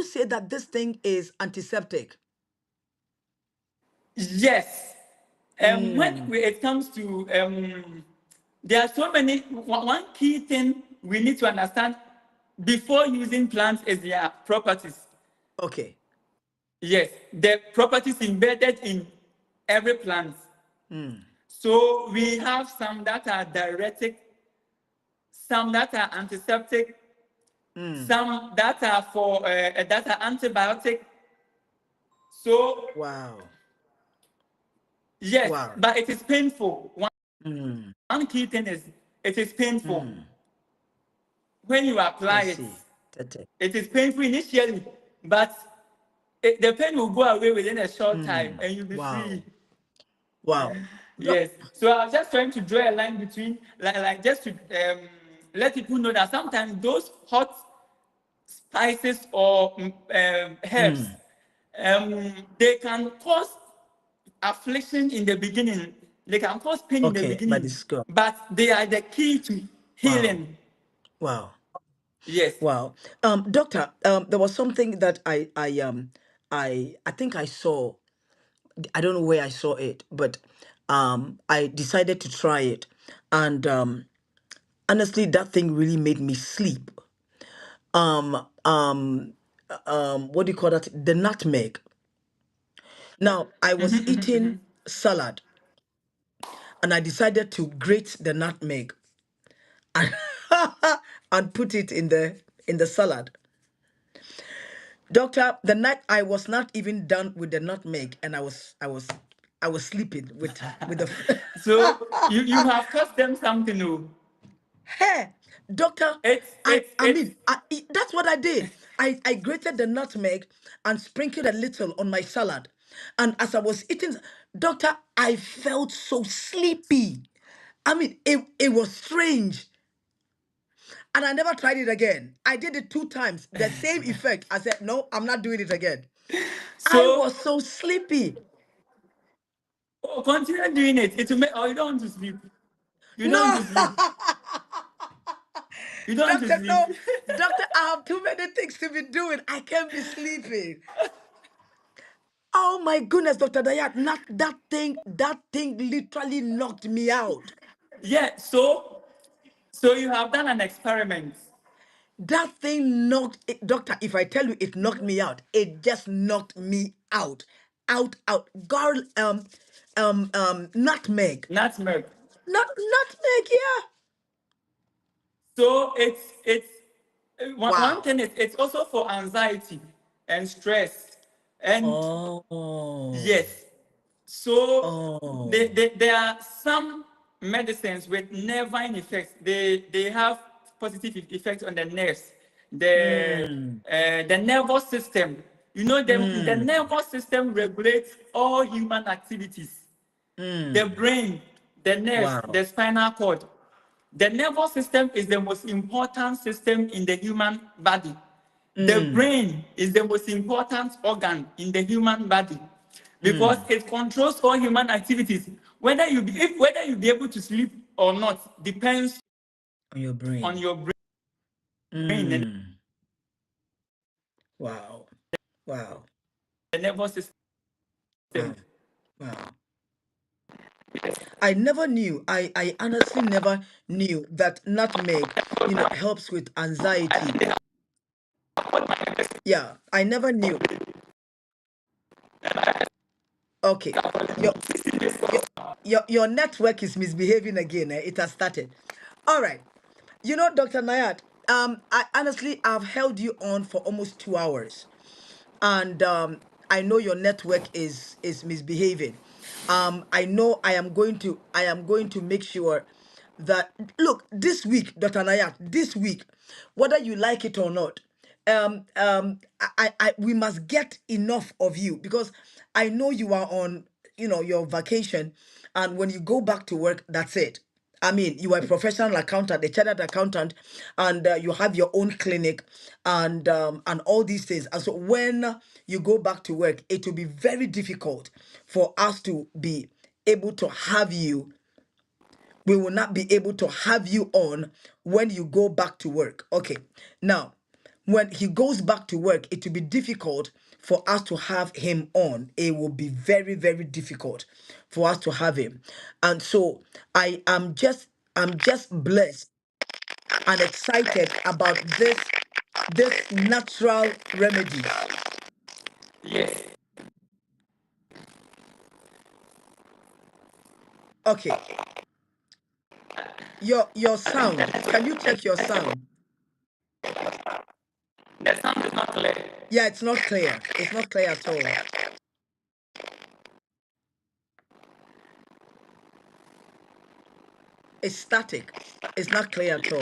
say that this thing is antiseptic? Yes. When Mm. it comes to there are so many. One key thing we need to understand before using plants is their properties. Okay. Yes, the properties embedded in every plant. Mm. So we have some that are diuretic, some that are antiseptic, Mm. some that are antibiotic. So Wow. yes, Wow. but it is painful. Mm. One key thing is it is painful Mm. when you I apply it. see. Tete. It is painful initially, but the pain will go away within a short time Mm. and you'll be free. Wow. Wow. Doc- Yes. So I was just trying to draw a line between, like just to let people know that sometimes those hot spices or herbs, mm. they can cause affliction in the beginning. They can cause pain in the Okay, but beginning, it's good. but they are the key to Wow. healing. Wow. Yes. Wow. Doctor, there was something that I think I saw. I don't know where I saw it, but I decided to try it. And honestly, that thing really made me sleep. Um um what do you call that? The nutmeg. Now, I was eating salad and I decided to grate the nutmeg and, and put it in the salad. Doctor, the night I was not even done with the nutmeg, and I was sleeping with the So you have cost them something new. hey, doctor. I It's I it's mean that's what I did. I grated the nutmeg and sprinkled a little on my salad, and as I was eating, doctor, I felt so sleepy. I mean, it was strange. And I never tried it again. I did it 2 times, the same effect. I said, no, I'm not doing it again. I So was so sleepy. continue doing it. It will make. Oh, you don't want to sleep. You don't want No, to sleep. You don't want to doctor, sleep. no. Doctor, I have too many things to be doing. I can't be sleeping. Oh my goodness, Dr. Dayat, not that thing literally knocked me out. Yeah. So you have done an experiment. That thing doctor, if I tell you it knocked me out, it just knocked me out. Out. Girl, nutmeg. Nutmeg. Nutmeg, yeah. So it's one Wow. thing is it's also for anxiety and stress and Oh. yes. So Oh. there are some medicines with nervine effects. They have positive effects on the nerves, Mm. the nervous system. You know, the Mm. nervous system regulates all human activities. The Mm. brain, the nerves, Wow. the spinal cord. The nervous system is the most important system in the human body. The Mm. brain is the most important organ in the human body because Mm. it controls all human activities. Whether you be able to sleep or not depends On your on brain. your brain and Mm. Wow. Wow. the nervous Wow. system. Wow. I never knew. I honestly never knew that nutmeg, helps with anxiety. Yeah, I never knew. Okay. Your your your network is misbehaving again. It has started. All right. Dr. Nayat, I honestly I've held you on for almost 2 hours. And I know your network is misbehaving. I am going to make sure that, look, this week, Dr. Nayat, this week, whether you like it or not, we must get enough of you, because I know you are on, your vacation, and when you go back to work, that's it. I mean, you are a professional accountant, a chartered accountant, and you have your own clinic, and all these things. And so when you go back to work, it will be very difficult for us to be able to have you. We will not be able to have you on when you go back to work. Okay. Now, when he goes back to work, it will be difficult for us to have him on. It will be very, very difficult for us to have him. And so I'm just blessed and excited about this natural remedies. Yes. Okay. Your sound. Can you check your sound? The sound is not clear. Yeah, it's not clear. It's not clear at all. It's static. It's not clear at all.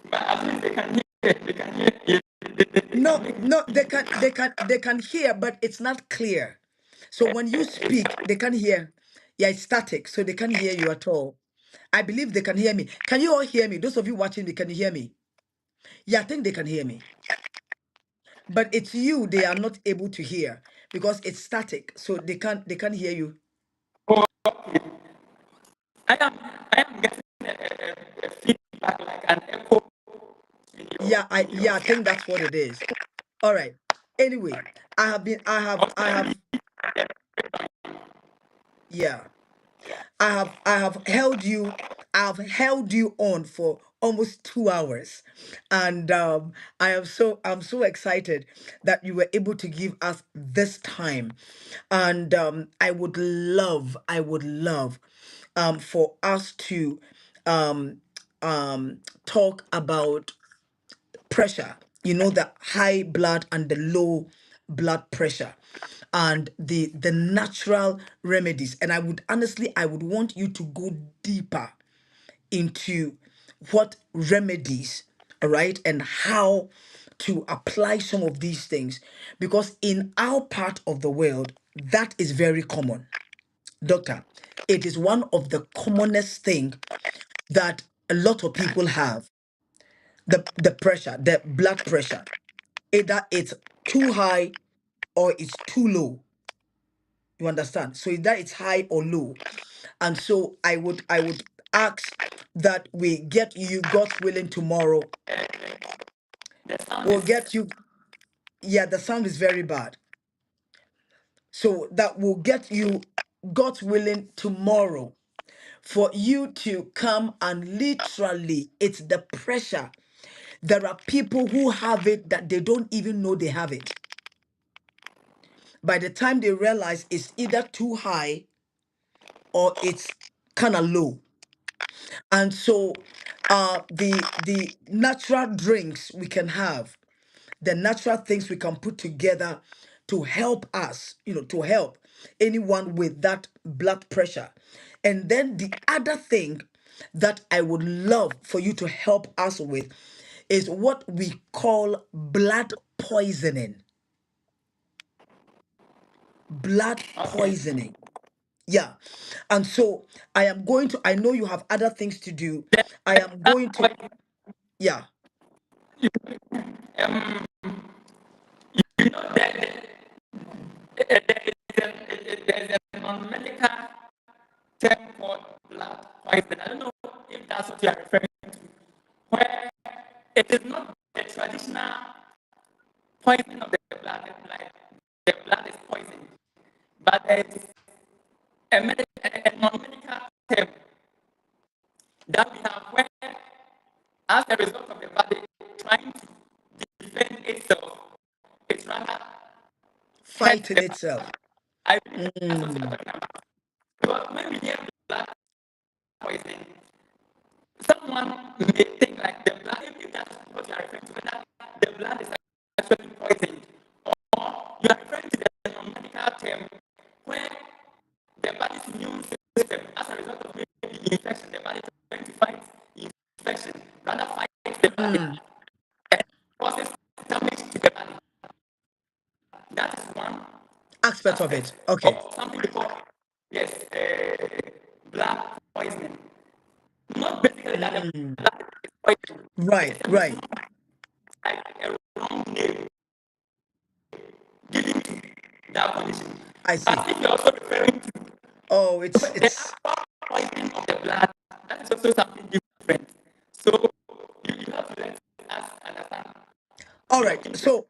But at least they can hear. They can hear. No, no, they can hear, but it's not clear. So when you speak, they can hear. Yeah, it's static, so they can't hear you at all. I believe they can hear me. Can you all hear me? Those of you watching me, can you hear me? Yeah, I think they can hear me. But it's you they are not able to hear because it's static, so they can't hear you. I am I am getting a feedback like an echo in your Yeah, I think that's what it is. All right. Anyway, I have been I whatever. have yeah. I have held you on for almost 2 hours, and I'm so excited that you were able to give us this time, and I would love for us to um talk about pressure, the high blood and the low blood pressure, and the natural remedies. And I would want you to go deeper into what remedies, all right, and how to apply some of these things, because in our part of the world, that is very common, doctor. It is one of the commonest thing that a lot of people have, the pressure, the blood pressure. Either it's too high or it's too low. You understand? So either it's high or low. And so I would ask that we get you, God's willing, tomorrow. The sound We'll is get you. Yeah, the sound is very bad. So that will get you, God's willing, tomorrow, for you to come and literally, it's the pressure. There are people who have it that they don't even know they have it. By the time they realize it's either too high or it's kind of low. And so the natural drinks we can have, the natural things we can put together to help us, to help anyone with that blood pressure. And then the other thing that I would love for you to help us with is what we call blood poisoning. Blood okay. poisoning. Yeah. And so I know you have other things to do. I am going to, yeah. Um, you know there's a non-medical term called blood poison. I don't know if that's what you are referring to, where it is not the traditional poisoning of the blood, like the blood is poisoned, but it's a non-medical term that we have where, as a result of the body trying to defend itself, it's rather hurt Fighting the body. itself. I believe that's what you're Mm, talking about. Because when we hear blood poisoning, someone may think like the blood, if that's what you are referring to, that the blood is actually poisoned. Or you are referring to the non-medical term where the body's immune system, as a result of maybe infection, the body trying to fight infection, rather fight the body mm. and causes damage to the body. That is one Aspect of aspect it. Okay. of something we call, yes, blood poisoning. Not basically that the Mm. blood is poisoned. Right, There's a right. misnomer, like a wrong name given to that condition. I But see. if you're also referring to Oh, the it's actual poisoning of the blood, that is also something different. So you have to let us understand all your right. interest. So,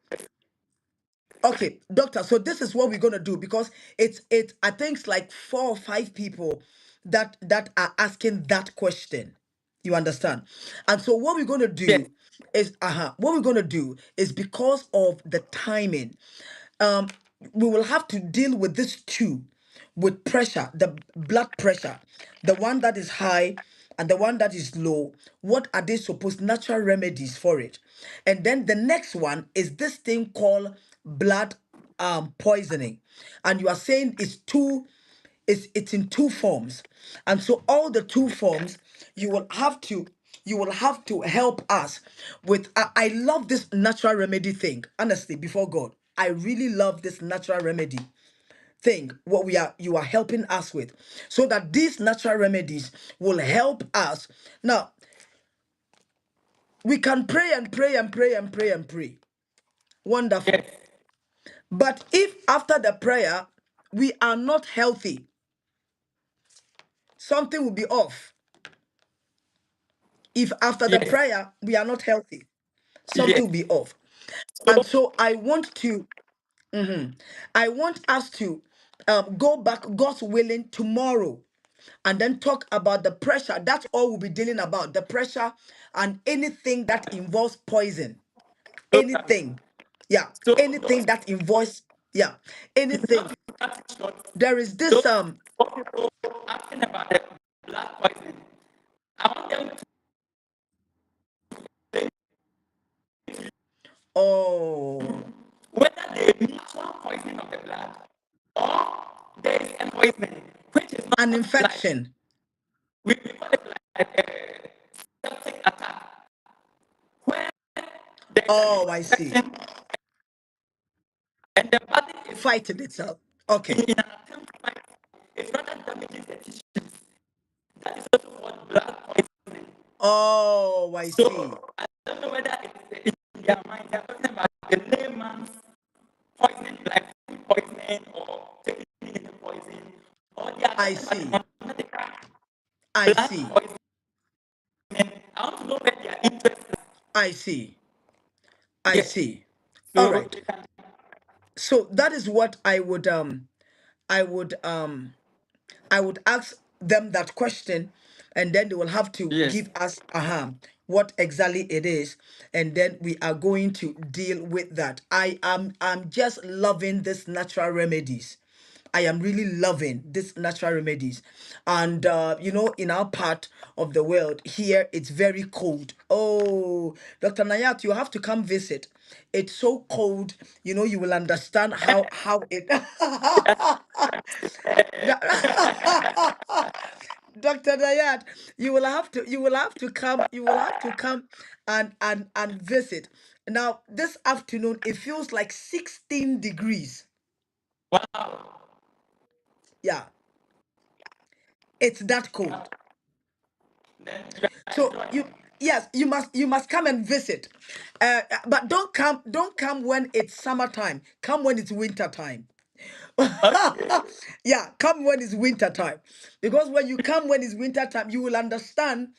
okay, doctor. So this is what we're gonna do because it's I think it's like 4 or 5 people that are asking that question. You understand? And so what we're gonna Yes, do is what we're gonna do is because of the timing, um we will have to deal with this too, with pressure, the blood pressure, the one that is high and the one that is low. What are they supposed, natural remedies for it? And then the next one is this thing called blood poisoning. And you are saying it's in two forms. And so all the two forms, you will have to help us with. I love this natural remedy thing, honestly, before God. I really love this natural remedy thing, what you are helping us with, so that these natural remedies will help us. Now, we can pray and pray and pray and pray and pray. yes, Wonderful. But if after the prayer we are not healthy, something will be off. If after the yes, prayer we are not healthy, something yes. will be off. And So, so I want us to go back, God's willing, tomorrow, and then talk about the pressure. That's all we'll be dealing about, the pressure and anything that involves poison. okay. Anything. Yeah. So Anything those that involves, yeah. not Anything. to cut it short, There is those this four people asking about the blood poisoning, I want them to think oh, whether there is natural poisoning of the blood or there is a poisoning, which is an not like infection. we call it like a septic attack, where there is an Oh, I see. infection and the body is Fighting itself. Okay. in an attempt to fight, it rather damages the tissues. That is also called blood poisoning. Oh, I So see. I don't know whether it's in their mind they're talking about the layman's poisoning, like food poisoning or taking the poison, or they are I talking about see. the mathematical I plant see. poisoning. I want to know where they are interested. I see. I Yes. see. All So right. they can, So that is what I would I would ask them that question, and then they will have to yes. give us what exactly it is, and then we are going to deal with that. I'm just loving this natural remedies. I am really loving this natural remedies. And in our part of the world here, it's very cold. Oh, Dr. Nayat, you have to come visit. It's so cold, you will understand how it Dr. Nayat, you will have to come and visit. Now, this afternoon it feels like 16 degrees. Wow. Yeah, it's that cold. Then you are So enjoying. yes, you must come and visit. But don't come when it's summertime. Come when it's winter time. Okay. Yeah, come when it's winter time. Because when you come when it's winter time, you will understand,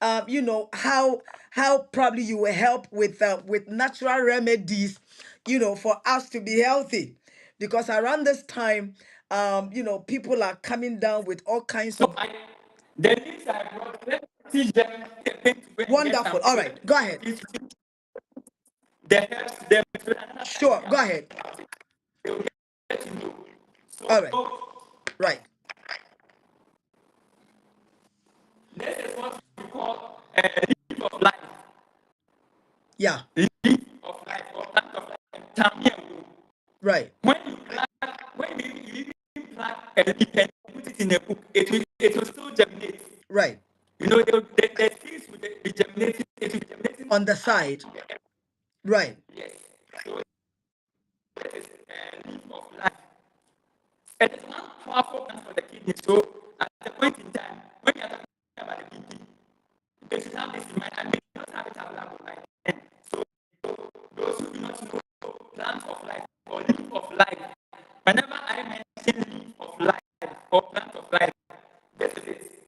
how probably you will help with natural remedies, for us to be healthy. Because around this time, people are coming down with all kinds So of the leaves I brought, let's teach them the thing to go and get wonderful. some. All So right, go let ahead. me teach the helps them. So another time we Sure, can go talk ahead. about it. They will get to know. All right, So right. this is what we call leaf of life. Yeah, Leaf of life or plant of life. Tamiya. right, When you plant, when you even plant a leaf and put it in a book, it will still germinate. right. You know, the seeds will be germinating. It will be germinating On the side, around the earth. right. Yes. So that is a leaf of life. And it's one powerful plant for the kidney. So at the point in time, when you are talking about the kidney, they should have this in mind and they do not have it available right. And so those who do not know plant of life or leaf of life, whenever I mention leaf of life or plant of life, this is it.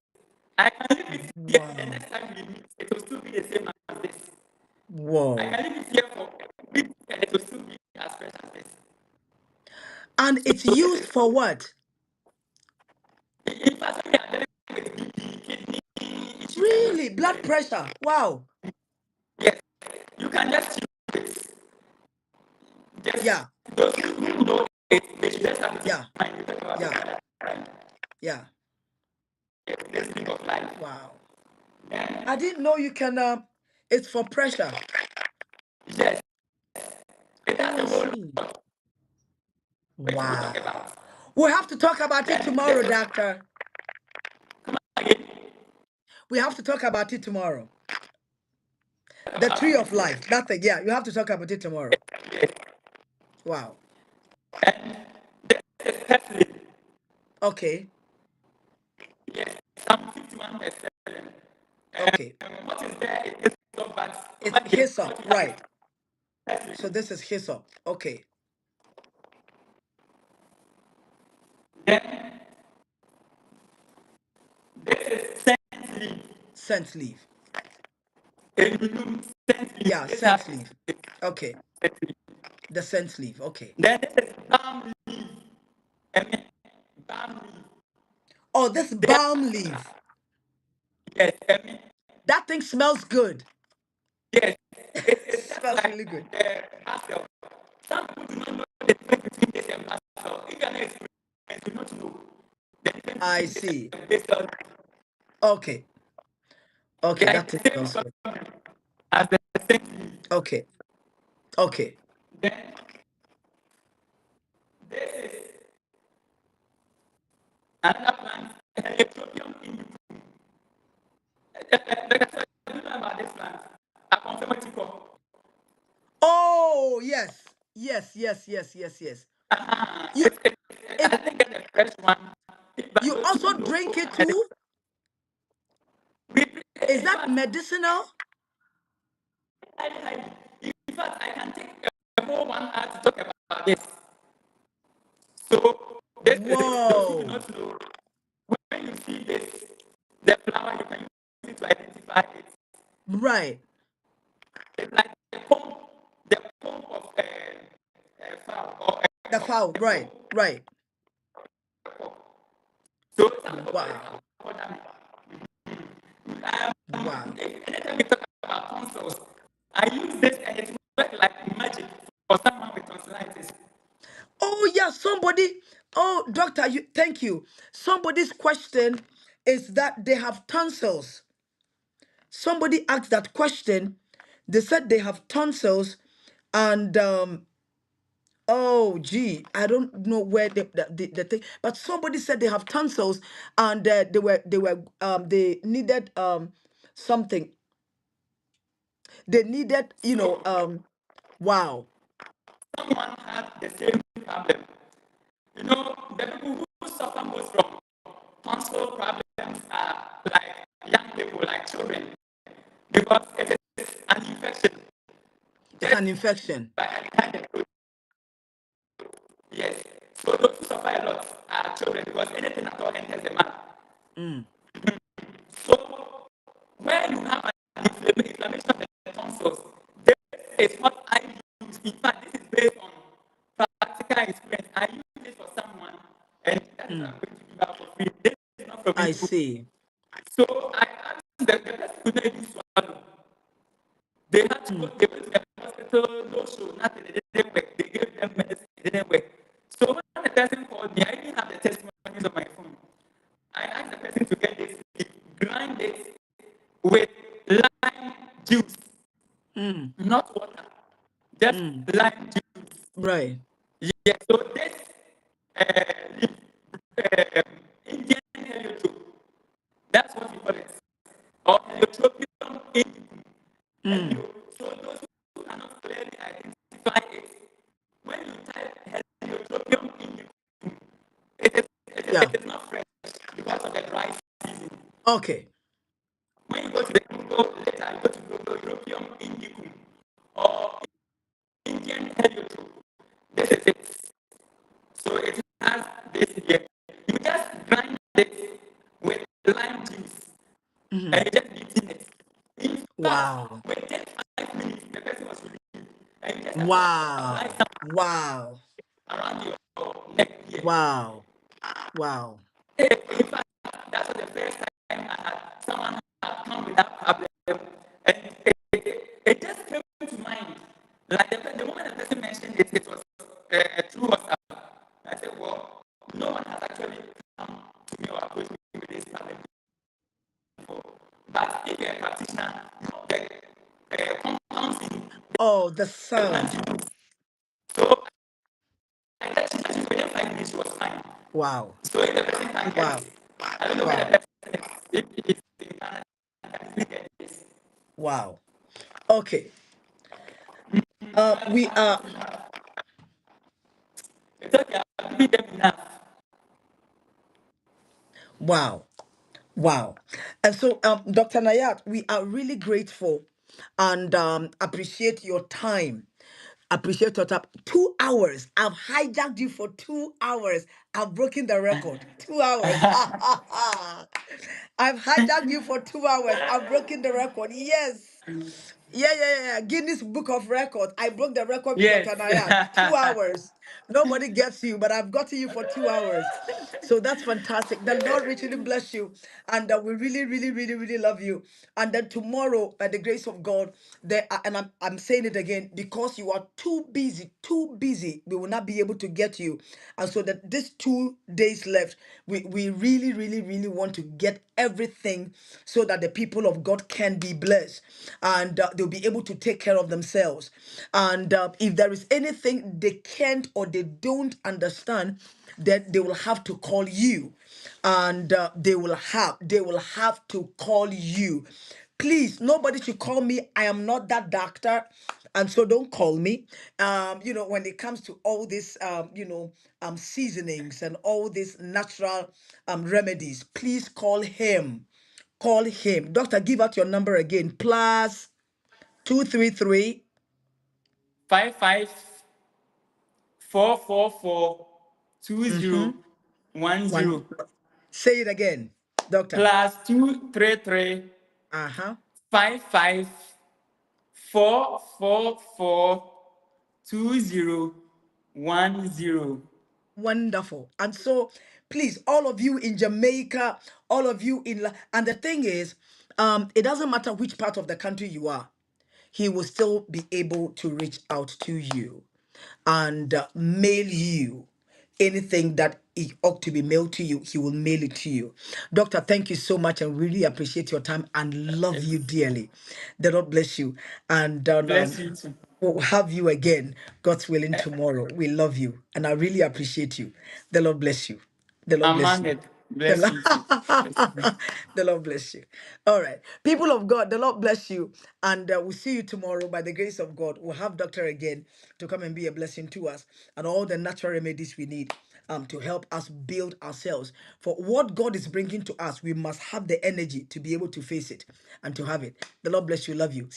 I can leave it here and the Wow. next time we meet, it will still be the same as this. I Whoa. can leave it here for a week and it will still be as fresh as this. And it's So this used is, for what? in fact, we are dealing with BP, kidney issues and Really? Blood pressure. Wow. yes, you can just Yeah, those who know it, they should just have it in yeah, mind. You talk about yeah, it, right? yeah. This thing of life. Wow. Then I didn't know you can it's for pressure. yes, it has Oh, I a whole see. lot which we'll talk Wow. about. We have to talk about it Then tomorrow, this is doctor. again We have to talk about it tomorrow. The tree about of it. Yes, life. That thing, yeah, you have to talk about it tomorrow. yes. Wow. And this is Tesla. Okay. Yes, Psalm 51 verse 7. Okay. What is there? It is so bad. It's Over here, hyssop, what we have is right. Tesla. So this is hyssop. Okay. Then this is scent leaf. Scent leaf. It belongs scent leaf. Yeah, This has scent leaf. Okay. scent leaf. The scent leaf. Okay. Then this is balm leaf. I mean, balm leaf. Oh, this They balm leaf. yes, I mean, That thing smells good. yes. It's just Smells like really good. basil. Some people do not know the difference between this and basil. If you are not experienced, you do not know the difference I between this see. and basil. Okay. They Okay, are that the thing same smells good. family as the scent leaf. Okay. Okay. Then this is another plant, Ethiopian Indian. Like I said, I don't know about this plant. I confirm what you call. Oh, yes. Yes, yes, yes, yes, yes. You I it didn't get the first one, but you those who also know, drink it I think too? we, Is in that fact, medicinal? in fact, I can take whole 1 hour to talk about this. So this is it. Those who do Whoa. not know, when you see this, the flower, you can use it to identify it. Right. It's like the pump of a fowl or The foul. a Right. pump. Right. So some people call it Wow. powder. Wow. Anytime we talk about tonsils, I use this and it works like magic for someone with tonsillitis. Oh, yeah. Somebody. Oh, doctor, thank you. Somebody's question is that they have tonsils. Somebody asked that question. They said they have tonsils, and oh, gee, I don't know where the thing, but somebody said they have tonsils, and they needed something. They needed, So wow. someone had the same problem. You know, the people who suffer most from tonsil problems are like young people, like children, because it is an infection. It's Just an infection. by the time they grow, yes. So those who suffer a lot are children because anything at all enters the mouth. Mm, So when you have an inflammation of the tonsils, this is what I use. In fact, this is based on practical experience. I use this for someone, and that is what mm. I'm going to give out for free. This is not from I any book. see. So I asked them, the person who didn't swallow. They had to go, Mm, they went to the hospital, no show, nothing, it didn't work. They gave them medicine, it didn't work. So when the person called me, I didn't have the testimonies on my phone. I asked the person to get this, grind it with lime juice, mm, not water, just mm. lime juice. Right. Yeah, so this Indian heliotrope, that's what we call it, or heliotropium indicum. Mm. So those who cannot clearly identify it, when you type heliotropium indicum, Yeah. it is not fresh because of the dry season. Okay. When you go to the Google later, you go to Google European indicum or Indian heliotrope. This is it. So it has this here. You just grind it with lime juice and Mhm. you just beat it. In fact, Wow. within 5 minutes, the person was relieved. And you just have to apply Wow. some Wow. around your neck here. Wow. Wow. In fact, that was the first time I had someone had come with that problem. And it just came to mind. Like the moment the person mentioned it, it was through WhatsApp. I said, well, no one has actually come to me or approached me with this problem before. But if you're a practitioner, the compounds in Oh, the the plant sound. you use. So I just within 5 minutes, she was fine. Wow. So if the person can get Wow. it, I don't know where the Wow. person is. If it's in Canada, I can easily get this. Wow. Okay. We are. It's okay, I'll give them enough. Wow. Wow. And so, Dr. Nayat, we are really grateful and appreciate your time. Appreciate your time. 2 hours. I've hijacked you for 2 hours. I've broken the record. 2 hours. I've hijacked you for 2 hours. I've broken the record. Yes. Yeah. Guinness Book of Records. I broke the record with Yes. Dr. Nayat. 2 hours. Nobody gets you, but I've gotten you for 2 hours. So that's fantastic. The Lord richly bless you. And we really, really, really, really love you. And then tomorrow, by the grace of God, and I'm saying it again, because you are too busy, we will not be able to get you. And so that these 2 days left, we really, really, really want to get everything so that the people of God can be blessed and they'll be able to take care of themselves. And if there is anything they can't or they don't understand, then they will have to call you, and they will have to call you. Please, nobody should call me. I am not that doctor. And so don't call me. When it comes to all this, seasonings and all these natural remedies, please call him. Call him. Doctor, give out your number again. Plus 233. 55 444 Mm-hmm. 2010 One. Say it again, doctor. plus 233 Uh-huh. 55 444 2010. Wonderful. And so, please, all of you in Jamaica, all of you in, and the thing is, it doesn't matter which part of the country you are, he will still be able to reach out to you and mail you anything that it ought to be mailed to you. He will mail it to you. Doctor, thank you so much and really appreciate your time and love you dearly. The Lord bless you. And Bless you too. we'll have you again, God's willing, tomorrow. We love you and I really appreciate you. The Lord bless you. The Lord I'm bless you. honored. The Bless you too. Bless you. Lord, the Lord bless you. All right. People of God, the Lord bless you. And we'll see you tomorrow by the grace of God. We'll have Doctor again to come and be a blessing to us and all the natural remedies we need to help us build ourselves. For what God is bringing to us, we must have the energy to be able to face it and to have it. The Lord bless you. Love you.